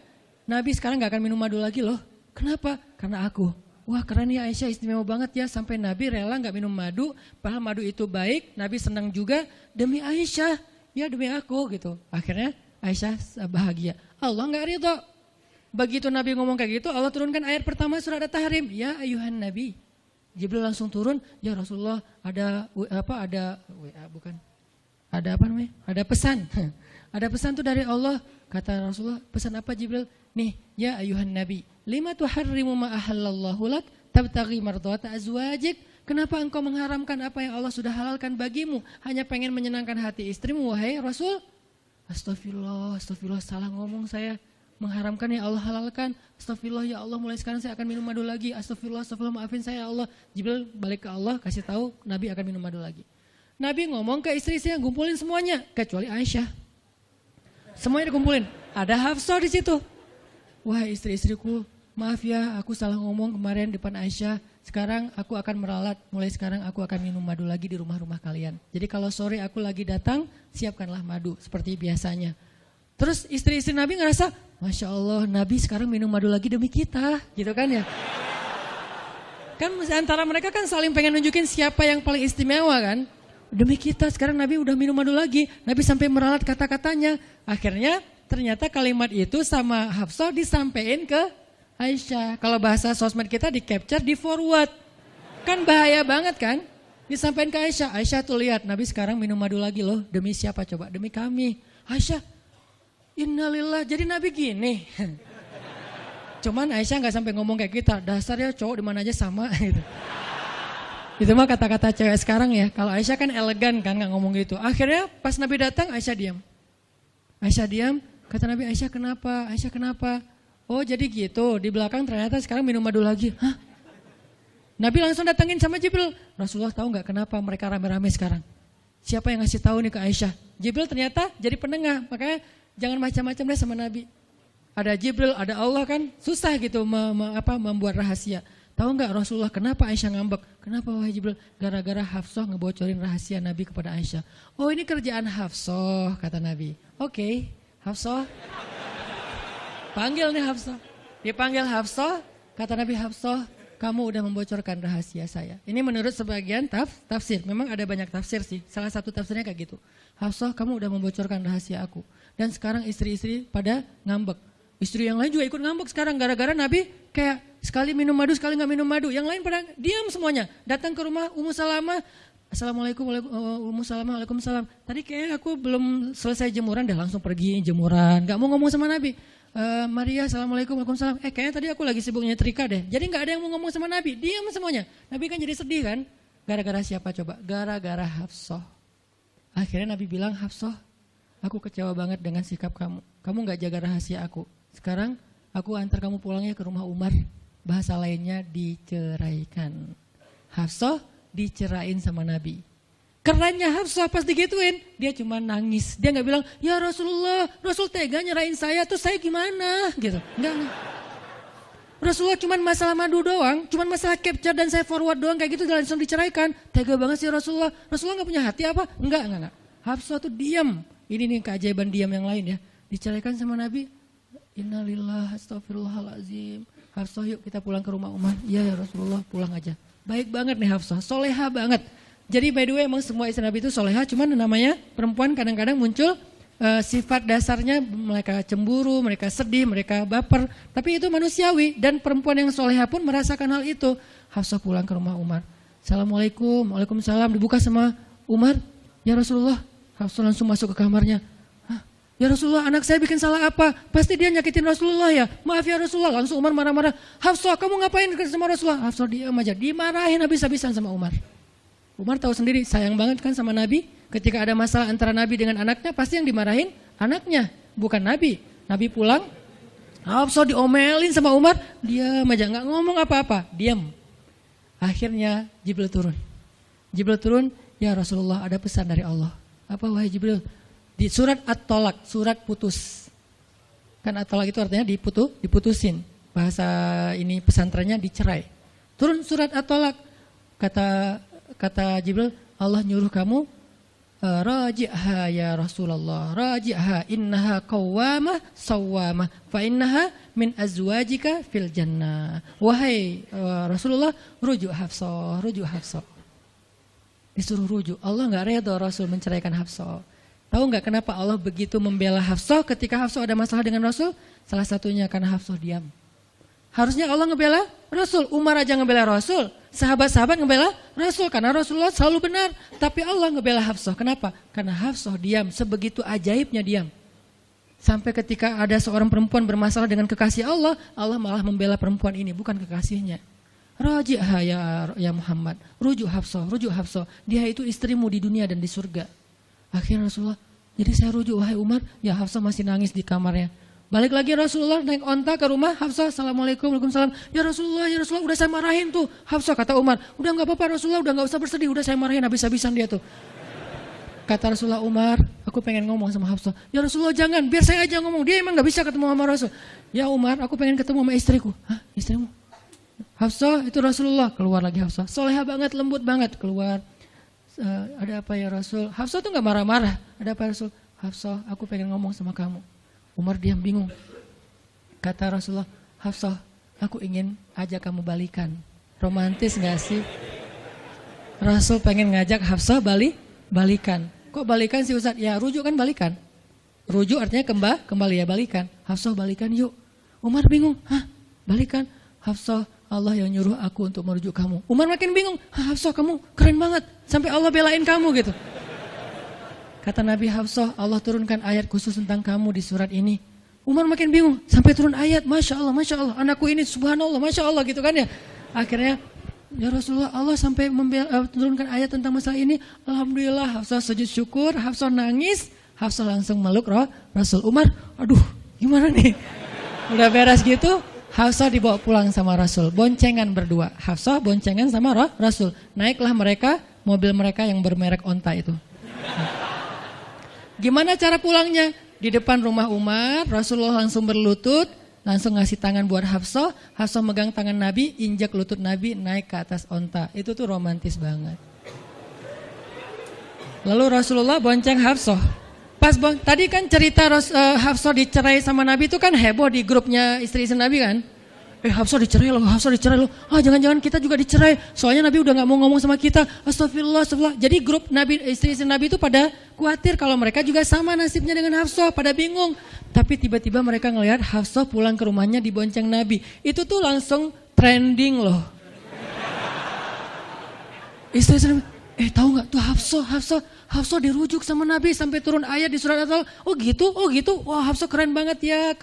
Nabi sekarang gak akan minum madu lagi loh. Kenapa? Karena aku. Wah keren ya Aisyah, istimewa banget ya, sampai Nabi rela gak minum madu, padahal madu itu baik, Nabi senang juga demi Aisyah, ya demi aku gitu. Akhirnya Aisyah bahagia. Allah gak ridho. Begitu Nabi ngomong kayak gitu, Allah turunkan ayat pertama surat At-Tahrim. Ya ayuhan Nabi. Jibril langsung turun, ya Rasulullah ada pesan. Ada pesan tuh dari Allah. Kata Rasulullah, pesan apa Jibril? Nih, ya ayuhan Nabi, lima tuharrimu ma ahallallahu lak tabtaghi mardhata azwajik. Kenapa engkau mengharamkan apa yang Allah sudah halalkan bagimu? Hanya pengen menyenangkan hati istrimu, wahai Rasul? Astagfirullah, salah ngomong saya. Mengharamkan ya Allah halalkan. Astagfirullah ya Allah, mulai sekarang saya akan minum madu lagi. Astagfirullah, maafin saya ya Allah. Jibril balik ke Allah, kasih tahu Nabi akan minum madu lagi. Nabi ngomong ke istri-istri yang ngumpulin semuanya, kecuali Aisyah. Semuanya dikumpulin. Ada Hafsah di situ. Wah istri-istriku, maaf ya aku salah ngomong kemarin depan Aisyah. Sekarang aku akan meralat, mulai sekarang aku akan minum madu lagi di rumah-rumah kalian. Jadi kalau sore aku lagi datang, siapkanlah madu seperti biasanya. Terus istri-istri Nabi ngerasa, Masya Allah Nabi sekarang minum madu lagi demi kita, gitu kan ya. Kan antara mereka kan saling pengen nunjukin siapa yang paling istimewa kan. Demi kita sekarang Nabi udah minum madu lagi, Nabi sampai meralat kata-katanya. Akhirnya ternyata kalimat itu sama Hafsah disampaikan ke Aisyah. Kalau bahasa sosmed kita di capture, di forward. Kan bahaya banget kan. Disampaikan ke Aisyah, Aisyah tuh lihat Nabi sekarang minum madu lagi loh. Demi siapa coba? Demi kami. Aisyah, innalillah, jadi Nabi gini. Cuman Aisyah gak sampai ngomong kayak kita, dasarnya cowok dimana aja sama gitu. Itu mah kata-kata cewek sekarang ya. Kalau Aisyah kan elegan kan gak ngomong gitu. Akhirnya pas Nabi datang Aisyah diam. Kata Nabi, Aisyah kenapa? Oh jadi gitu, di belakang ternyata sekarang minum madu lagi. Hah? Nabi langsung datangin sama Jibril. Rasulullah tahu gak kenapa mereka rame-rame sekarang? Siapa yang ngasih tahu nih ke Aisyah? Jibril ternyata jadi penengah, makanya jangan macam-macam deh sama Nabi. Ada Jibril, ada Allah kan, susah gitu membuat rahasia. Tahu nggak Rasulullah kenapa Aisyah ngambek? Kenapa wahai Jibril? Gara-gara Hafsah ngebocorin rahasia Nabi kepada Aisyah. Oh ini kerjaan Hafsah, kata Nabi. Oke, Hafsah. Panggil nih Hafsah. Dipanggil Hafsah, kata Nabi, Hafsah, kamu udah membocorkan rahasia saya. Ini menurut sebagian tafsir. Memang ada banyak tafsir sih. Salah satu tafsirnya kayak gitu. Hafsah, kamu udah membocorkan rahasia aku. Dan sekarang istri-istri pada ngambek. Istri yang lain juga ikut ngambek sekarang gara-gara Nabi kayak sekali minum madu, sekali gak minum madu. Yang lain pada diam semuanya. Datang ke rumah Ummu Salamah. Assalamualaikum, Ummu Salamah, waalaikumsalam. Tadi kayak aku belum selesai jemuran, dah langsung pergi jemuran. Gak mau ngomong sama Nabi. Maria, assalamualaikum, waalaikumsalam. Kayaknya tadi aku lagi sibuk nyetrika deh. Jadi gak ada yang mau ngomong sama Nabi. Diam semuanya. Nabi kan jadi sedih kan. Gara-gara siapa coba? Gara-gara Hafsah. Akhirnya Nabi bilang, Hafsah, aku kecewa banget dengan sikap kamu. Kamu gak jaga rahasia aku. Sekarang aku antar kamu pulangnya ke rumah Umar. Bahasa lainnya diceraikan. Hafsah dicerain sama Nabi. Kerennya Hafsah pas digituin, dia cuma nangis. Dia gak bilang, ya Rasulullah, Rasul tega nyerain saya, terus saya gimana? Gitu. Enggak. Rasulullah cuma masalah madu doang, cuma masalah capture dan saya forward doang kayak gitu langsung diceraikan. Tega banget sih Rasulullah. Rasulullah gak punya hati apa? Enggak. Hafsah tuh diam. Ini nih keajaiban diam yang lain ya. Diceraikan sama Nabi. Innalillah, astagfirullahaladzim. Hafsah yuk kita pulang ke rumah Umar. Iya ya Rasulullah, pulang aja. Baik banget nih Hafsah, soleha banget. Jadi by the way emang semua istri Nabi itu soleha, cuman namanya perempuan kadang-kadang muncul sifat dasarnya mereka cemburu, mereka sedih, mereka baper. Tapi itu manusiawi dan perempuan yang soleha pun merasakan hal itu. Hafsah pulang ke rumah Umar. Assalamualaikum, waalaikumsalam, dibuka sama Umar. Ya Rasulullah, Hafsah langsung masuk ke kamarnya. Ya Rasulullah, anak saya bikin salah apa? Pasti dia nyakitin Rasulullah ya. Maaf ya Rasulullah. Langsung Umar marah-marah. Hafsah, kamu ngapain sama Rasulullah? Hafsah diam aja. Dimarahin habis-habisan sama Umar. Umar tahu sendiri, sayang banget kan sama Nabi. Ketika ada masalah antara Nabi dengan anaknya, pasti yang dimarahin anaknya, bukan Nabi. Nabi pulang, Hafsah diomelin sama Umar. Diam aja, nggak ngomong apa-apa. Diam. Akhirnya Jibril turun. Ya Rasulullah, ada pesan dari Allah. Apa wahai Jibril? Di surat At-Tolak, surat putus. Kan At-Tolak itu artinya diputusin. Bahasa ini pesantrennya dicerai. Turun surat At-Tolak. Kata Jibril, Allah nyuruh kamu Raji'ha ya Rasulullah, raji'ha innaha qawwamah sawwamah fa innaha min azwajika fil jannah. Wahai Rasulullah, rujuk Hafsah, rujuk Hafsah. Disuruh rujuk. Allah enggak redha Rasul menceraikan Hafsah. Tahu enggak kenapa Allah begitu membela Hafsah ketika Hafsah ada masalah dengan Rasul? Salah satunya karena Hafsah diam. Harusnya Allah ngebela Rasul, Umar aja ngebela Rasul, sahabat-sahabat ngebela Rasul karena Rasulullah selalu benar. Tapi Allah ngebela Hafsah, kenapa? Karena Hafsah diam, sebegitu ajaibnya diam. Sampai ketika ada seorang perempuan bermasalah dengan kekasih Allah, Allah malah membela perempuan ini, bukan kekasihnya. Raji'ha ya Muhammad, rujuk Hafsah, rujuk Hafsah. Dia itu istrimu di dunia dan di surga. Akhirnya Rasulullah, jadi saya rujuk, wahai Umar, ya Hafsah masih nangis di kamarnya. Balik lagi Rasulullah naik onta ke rumah Hafsah, assalamualaikum, waalaikumsalam. Ya Rasulullah, udah saya marahin tuh. Hafsah kata Umar, udah nggak apa-apa Rasulullah, udah nggak usah bersedih, udah saya marahin habis-habisan dia tuh. Kata Rasulullah, Umar, aku pengen ngomong sama Hafsah. Ya Rasulullah jangan, biar saya aja ngomong. Dia emang nggak bisa ketemu sama Rasul. Ya Umar, aku pengen ketemu sama istriku. Hah, istrimu? Hafsah, itu Rasulullah. Keluar lagi Hafsah, soleha banget, lembut banget. Keluar, ada apa ya Rasul? Hafsah tuh nggak marah-marah. Ada apa Rasul? Hafsah, aku pengen ngomong sama kamu. Umar diam bingung. Kata Rasulullah, Hafsah, aku ingin ajak kamu balikan. Romantis gak sih? Rasul pengen ngajak Hafsah balikan. Kok balikan sih Ustaz? Ya rujuk kan balikan. Rujuk artinya kembali ya balikan. Hafsah balikan yuk. Umar bingung, hah balikan? Hafsah, Allah yang nyuruh aku untuk merujuk kamu. Umar makin bingung, Hafsah kamu keren banget. Sampai Allah belain kamu gitu. Kata Nabi, Hafsah, Allah turunkan ayat khusus tentang kamu di surat ini. Umar makin bingung, sampai turun ayat, Masya Allah, anakku ini subhanallah, Masya Allah gitu kan ya. Akhirnya, ya Rasulullah, Allah sampai turunkan ayat tentang masalah ini. Alhamdulillah, Hafsah sujud syukur, Hafsah nangis, Hafsah langsung meluk Rasul. Umar, aduh gimana nih? Udah beres gitu, Hafsah dibawa pulang sama Rasul, boncengan berdua. Hafsah boncengan sama Rasul. Naiklah mereka, mobil mereka yang bermerek onta itu. Gimana cara pulangnya? Di depan rumah Umar, Rasulullah langsung berlutut, langsung ngasih tangan buat Hafsah. Hafsah megang tangan Nabi, injak lutut Nabi, naik ke atas onta. Itu tuh romantis banget. Lalu Rasulullah bonceng Hafsah. Tadi kan cerita Hafsah dicerai sama Nabi itu kan heboh di grupnya istri-istri Nabi kan? Hafsah dicerai loh, Hafsah dicerai loh. Jangan-jangan kita juga dicerai. Soalnya Nabi udah gak mau ngomong sama kita. Astagfirullah. Jadi grup Nabi, istri-istri Nabi itu pada khawatir kalau mereka juga sama nasibnya dengan Hafsah. Pada bingung. Tapi tiba-tiba mereka ngelihat Hafsah pulang ke rumahnya dibonceng Nabi. Itu tuh langsung trending loh. Istri-istri Nabi, tahu gak tuh Hafsah dirujuk sama Nabi sampai turun ayat di surat At-Talaq. Oh gitu. Wah Hafsah keren banget ya.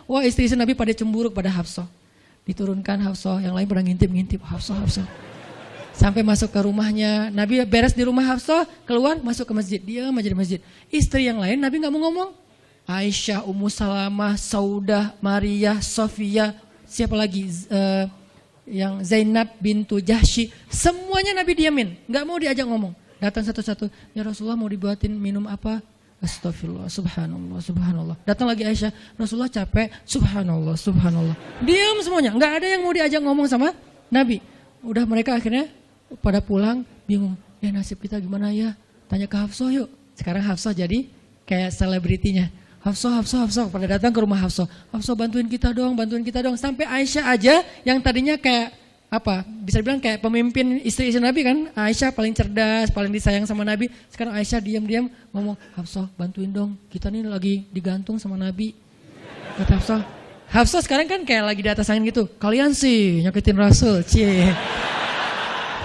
Wah istri-istri Nabi pada cemburu pada Hafsah. Diturunkan Hafsah, yang lain pada ngintip Hafsah. Sampai masuk ke rumahnya, Nabi beres di rumah Hafsah, keluar masuk ke masjid, dia aja di masjid. Istri yang lain Nabi gak mau ngomong. Aisyah, Ummu Salamah, Saudah, Maria, Sofia, siapa lagi? Yang Zainab bintu Jahsy, semuanya Nabi diamin, gak mau diajak ngomong. Datang satu-satu, ya Rasulullah mau dibuatin minum apa? Astagfirullah, subhanallah. Datang lagi Aisyah, Rasulullah capek, subhanallah. Diam semuanya, nggak ada yang mau diajak ngomong sama Nabi. Udah mereka akhirnya pada pulang, bingung. Ya nasib kita gimana ya? Tanya ke Hafsah yuk. Sekarang Hafsah jadi kayak selebritinya. Hafsah, pada datang ke rumah Hafsah. Hafsah bantuin kita dong. Sampai Aisyah aja yang tadinya kayak bisa dibilang kayak pemimpin istri-istri Nabi kan. Aisyah paling cerdas, paling disayang sama Nabi. Sekarang Aisyah diam-diam ngomong, Hafsah bantuin dong, kita nih lagi digantung sama Nabi. Kata Hafsah sekarang kan kayak lagi di atas angin gitu. Kalian sih nyakitin Rasul, cie.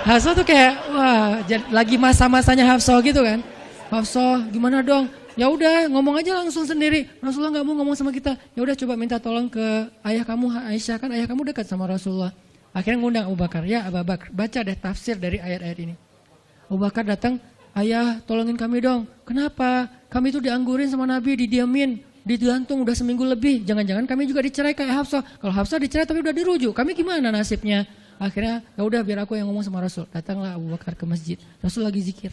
Hafsah tuh kayak wah lagi masa-masanya Hafsah gitu kan. Hafsah gimana dong? Ya udah ngomong aja langsung sendiri. Rasulullah nggak mau ngomong sama kita. Ya udah coba minta tolong ke ayah kamu Aisyah, kan ayah kamu dekat sama Rasulullah. Akhirnya ngundang Abu Bakar, ya Abu Bakar, baca deh tafsir dari ayat-ayat ini. Abu Bakar datang, ayah tolongin kami dong. Kenapa? Kami itu dianggurin sama Nabi, didiamin, digantung udah seminggu lebih. Jangan-jangan kami juga dicerai kayak Hafsah. Kalau Hafsah dicerai tapi udah dirujuk, kami gimana nasibnya? Akhirnya ya udah biar aku yang ngomong sama Rasul. Datanglah Abu Bakar ke masjid. Rasul lagi zikir.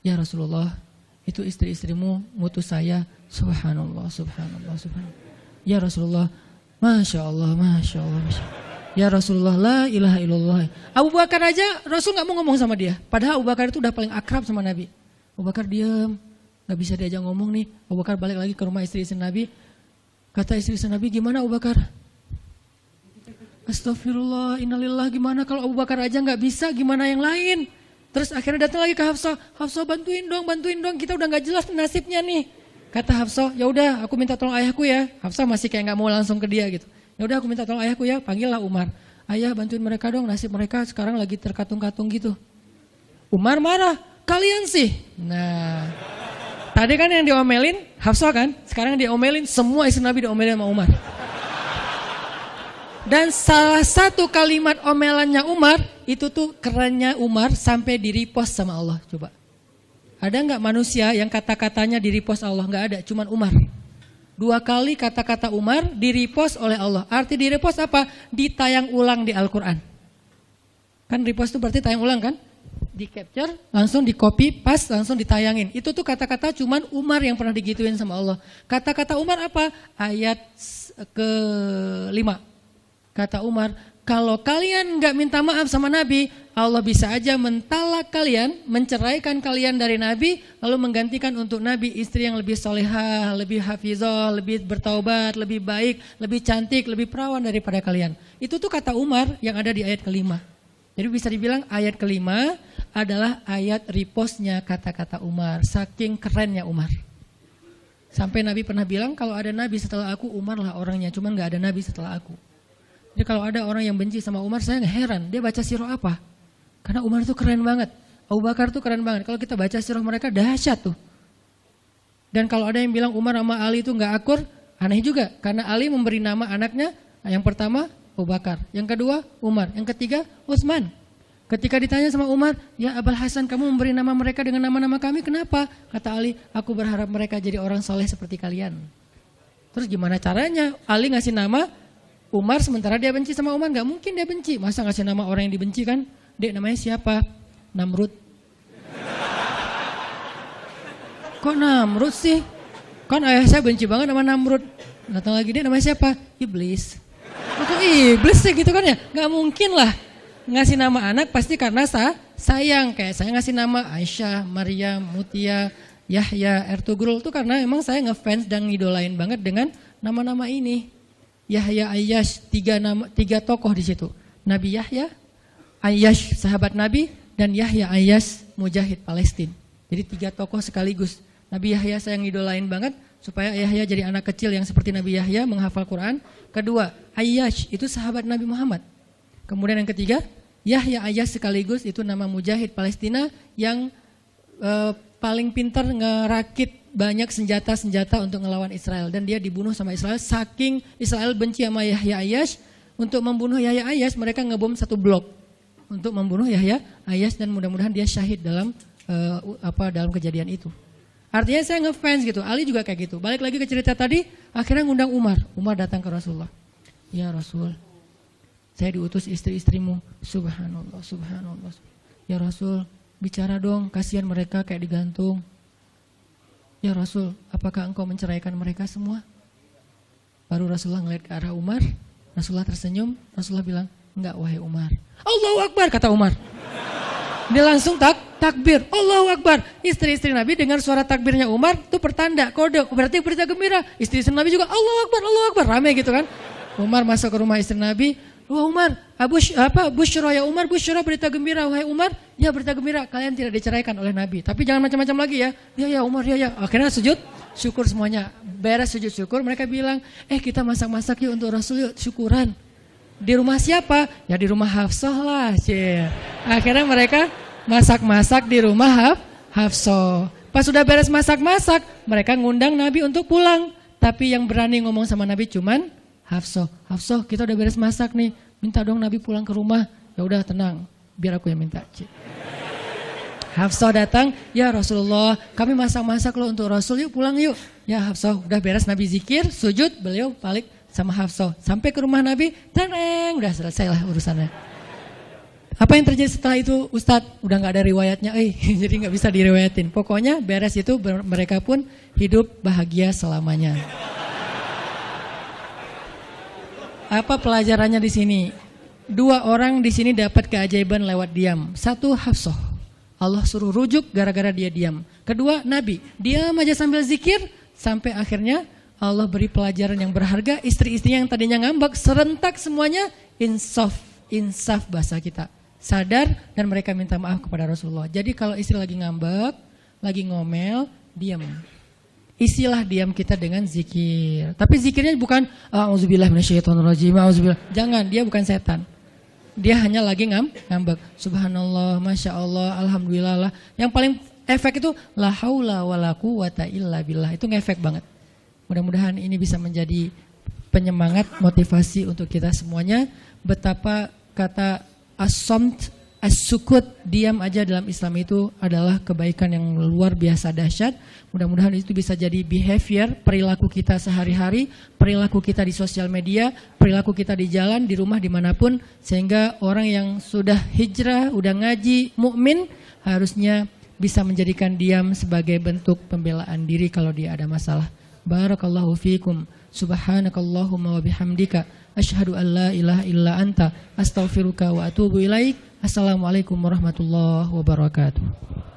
Ya Rasulullah, itu istri-istrimu mutus saya. Subhanallah. Ya Rasulullah, Masya Allah. Ya Rasulullah, la ilaha illallah. Abu Bakar aja Rasul gak mau ngomong sama dia. Padahal Abu Bakar itu udah paling akrab sama Nabi. Abu Bakar diam, gak bisa diajak ngomong nih. Abu Bakar balik lagi ke rumah istri-istri Nabi. Kata istri-istri Nabi, gimana Abu Bakar? Astagfirullah, innalillah, gimana kalau Abu Bakar aja gak bisa, gimana yang lain? Terus akhirnya datang lagi ke Hafsah, Hafsah bantuin dong, kita udah gak jelas nasibnya nih. Kata Hafsah, ya udah aku minta tolong ayahku ya. Hafsah masih kayak gak mau langsung ke dia gitu. Ya udah aku minta tolong ayahku ya, panggillah Umar. Ayah bantuin mereka dong, nasib mereka sekarang lagi terkatung-katung gitu. Umar marah, kalian sih. Nah, tadi kan yang diomelin Hafsah kan, sekarang diomelin semua istri Nabi diomelin sama Umar. Dan salah satu kalimat omelannya Umar, itu tuh kerennya Umar sampai di-repost sama Allah. Coba, ada gak manusia yang kata-katanya di-repost Allah? Gak ada, cuman Umar. 2 kali kata-kata Umar di-repost oleh Allah. Arti di-repost apa? Ditayang ulang di Al-Quran. Kan repost itu berarti tayang ulang kan? Di-capture, langsung di-copy, paste, langsung ditayangin. Itu tuh kata-kata cuman Umar yang pernah digituin sama Allah. Kata-kata Umar apa? Ayat ke-5. Kata Umar, kalau kalian gak minta maaf sama Nabi, Allah bisa aja mentalak kalian, menceraikan kalian dari Nabi, lalu menggantikan untuk Nabi istri yang lebih solehah, lebih hafizah, lebih bertaubat, lebih baik, lebih cantik, lebih perawan daripada kalian. Itu tuh kata Umar yang ada di ayat ke-5. Jadi bisa dibilang ayat ke-5 adalah ayat repostnya kata-kata Umar. Saking kerennya Umar. Sampai Nabi pernah bilang kalau ada Nabi setelah aku, Umar lah orangnya. Cuman gak ada Nabi setelah aku. Jadi kalau ada orang yang benci sama Umar, saya heran. Dia baca sirah apa? Karena Umar tuh keren banget. Abu Bakar tuh keren banget. Kalau kita baca sirah mereka dahsyat tuh. Dan kalau ada yang bilang Umar sama Ali itu gak akur, aneh juga. Karena Ali memberi nama anaknya, yang pertama Abu Bakar, yang kedua Umar, yang ketiga Utsman. Ketika ditanya sama Umar, ya Abul Hasan kamu memberi nama mereka dengan nama-nama kami, kenapa? Kata Ali, aku berharap mereka jadi orang soleh seperti kalian. Terus gimana caranya? Ali ngasih nama Umar sementara dia benci sama Umar, gak mungkin dia benci. Masa ngasih nama orang yang dibenci kan? Dek namanya siapa? Namrud. Kok Namrud sih? Kan ayah saya benci banget sama Namrud. Datang lagi, dia namanya siapa? Iblis. Kok iblis sih gitu kan ya? Gak mungkin lah. Ngasih nama anak pasti karena sayang. Kayak saya ngasih nama Aisyah, Maryam, Mutia, Yahya, Ertugrul. Itu karena emang saya ngefans dan ngidolain banget dengan nama-nama ini. Yahya, Ayyash, 3 tokoh di situ. Nabi Yahya, Ayyash sahabat Nabi, dan Yahya Ayyash mujahid Palestina. Jadi 3 tokoh sekaligus. Nabi Yahya saya ngidolain banget supaya Yahya jadi anak kecil yang seperti Nabi Yahya menghafal Quran. Kedua, Ayyash itu sahabat Nabi Muhammad. Kemudian yang ketiga, Yahya Ayyash sekaligus itu nama mujahid Palestina yang paling pintar ngerakit banyak senjata-senjata untuk ngelawan Israel. Dan dia dibunuh sama Israel, saking Israel benci sama Yahya Ayyash. Untuk membunuh Yahya Ayyash mereka ngebom 1 blok untuk membunuh Yahya Ayyash, dan mudah-mudahan dia syahid dalam dalam kejadian itu. Artinya saya ngefans gitu. Ali juga kayak gitu. Balik lagi ke cerita tadi, akhirnya ngundang Umar. Umar datang ke Rasulullah. Ya Rasul, saya diutus istri-istrimu. Subhanallah, subhanallah. Ya Rasul, bicara dong, kasihan mereka kayak digantung. Ya Rasul, apakah engkau menceraikan mereka semua? Baru Rasulullah ngeliat ke arah Umar. Rasulullah tersenyum. Rasulullah bilang, enggak wahai Umar. Allahu Akbar, kata Umar. Dia langsung takbir. Allahu Akbar. Istri-istri Nabi dengar suara takbirnya Umar, itu pertanda, kode, berarti berita gembira. Istri-istri Nabi juga Allahu Akbar, Allahu Akbar, rame gitu kan. Umar masuk ke rumah istri Nabi. Wah Umar, busyra ya Umar, busyra berita gembira. Wahai Umar, ya berita gembira, kalian tidak diceraikan oleh Nabi. Tapi jangan macam-macam lagi ya. Ya Umar, ya. Akhirnya sujud syukur semuanya. Beres sujud syukur, mereka bilang, kita masak-masak yuk untuk Rasul yuk, syukuran. Di rumah siapa? Ya di rumah Hafsah lah. Akhirnya mereka masak-masak di rumah Hafsah. Pas sudah beres masak-masak, mereka ngundang Nabi untuk pulang. Tapi yang berani ngomong sama Nabi cuman Hafsah. Hafsah, kita udah beres masak nih. Minta dong Nabi pulang ke rumah. Ya udah tenang, biar aku yang minta. Hafsah datang, ya Rasulullah, kami masak-masak loh untuk Rasul, yuk pulang yuk. Ya Hafsah, udah beres Nabi zikir, sujud, beliau balik sama Hafsah. Sampai ke rumah Nabi, tenang, udah selesai lah urusannya. Apa yang terjadi setelah itu Ustadz? Udah gak ada riwayatnya, jadi gak bisa diriwayatin. Pokoknya beres itu mereka pun hidup bahagia selamanya. Apa pelajarannya di sini? 2 orang di sini dapat keajaiban lewat diam. 1 Hafsah. Allah suruh rujuk gara-gara dia diam. Kedua, Nabi diam aja sambil zikir sampai akhirnya Allah beri pelajaran yang berharga. Istri-istrinya yang tadinya ngambek serentak semuanya insaf bahasa kita. Sadar dan mereka minta maaf kepada Rasulullah. Jadi kalau istri lagi ngambek, lagi ngomel, diam. Isilah diam kita dengan zikir. Tapi zikirnya bukan auzubillahi minasyaitonirrajim, auzubillah. Jangan, dia bukan setan. Dia hanya lagi ngambek. Subhanallah, Masya Allah, Alhamdulillah. Yang paling efek itu la haula wala quwata illa billah. Itu ngefek banget. Mudah-mudahan ini bisa menjadi penyemangat, motivasi untuk kita semuanya. Betapa kata as-samt, as-sukut, diam aja dalam Islam itu adalah kebaikan yang luar biasa dahsyat. Mudah-mudahan itu bisa jadi behavior, perilaku kita sehari-hari, perilaku kita di sosial media, perilaku kita di jalan, di rumah, dimanapun. Sehingga orang yang sudah hijrah, udah ngaji, mukmin harusnya bisa menjadikan diam sebagai bentuk pembelaan diri kalau dia ada masalah. Barakallahu fiikum. Subhanakallahumma wa bihamdika. Asyhadu an la ilaha illa anta. Astaghfiruka wa atubu ilaik. Assalamualaikum warahmatullahi wabarakatuh.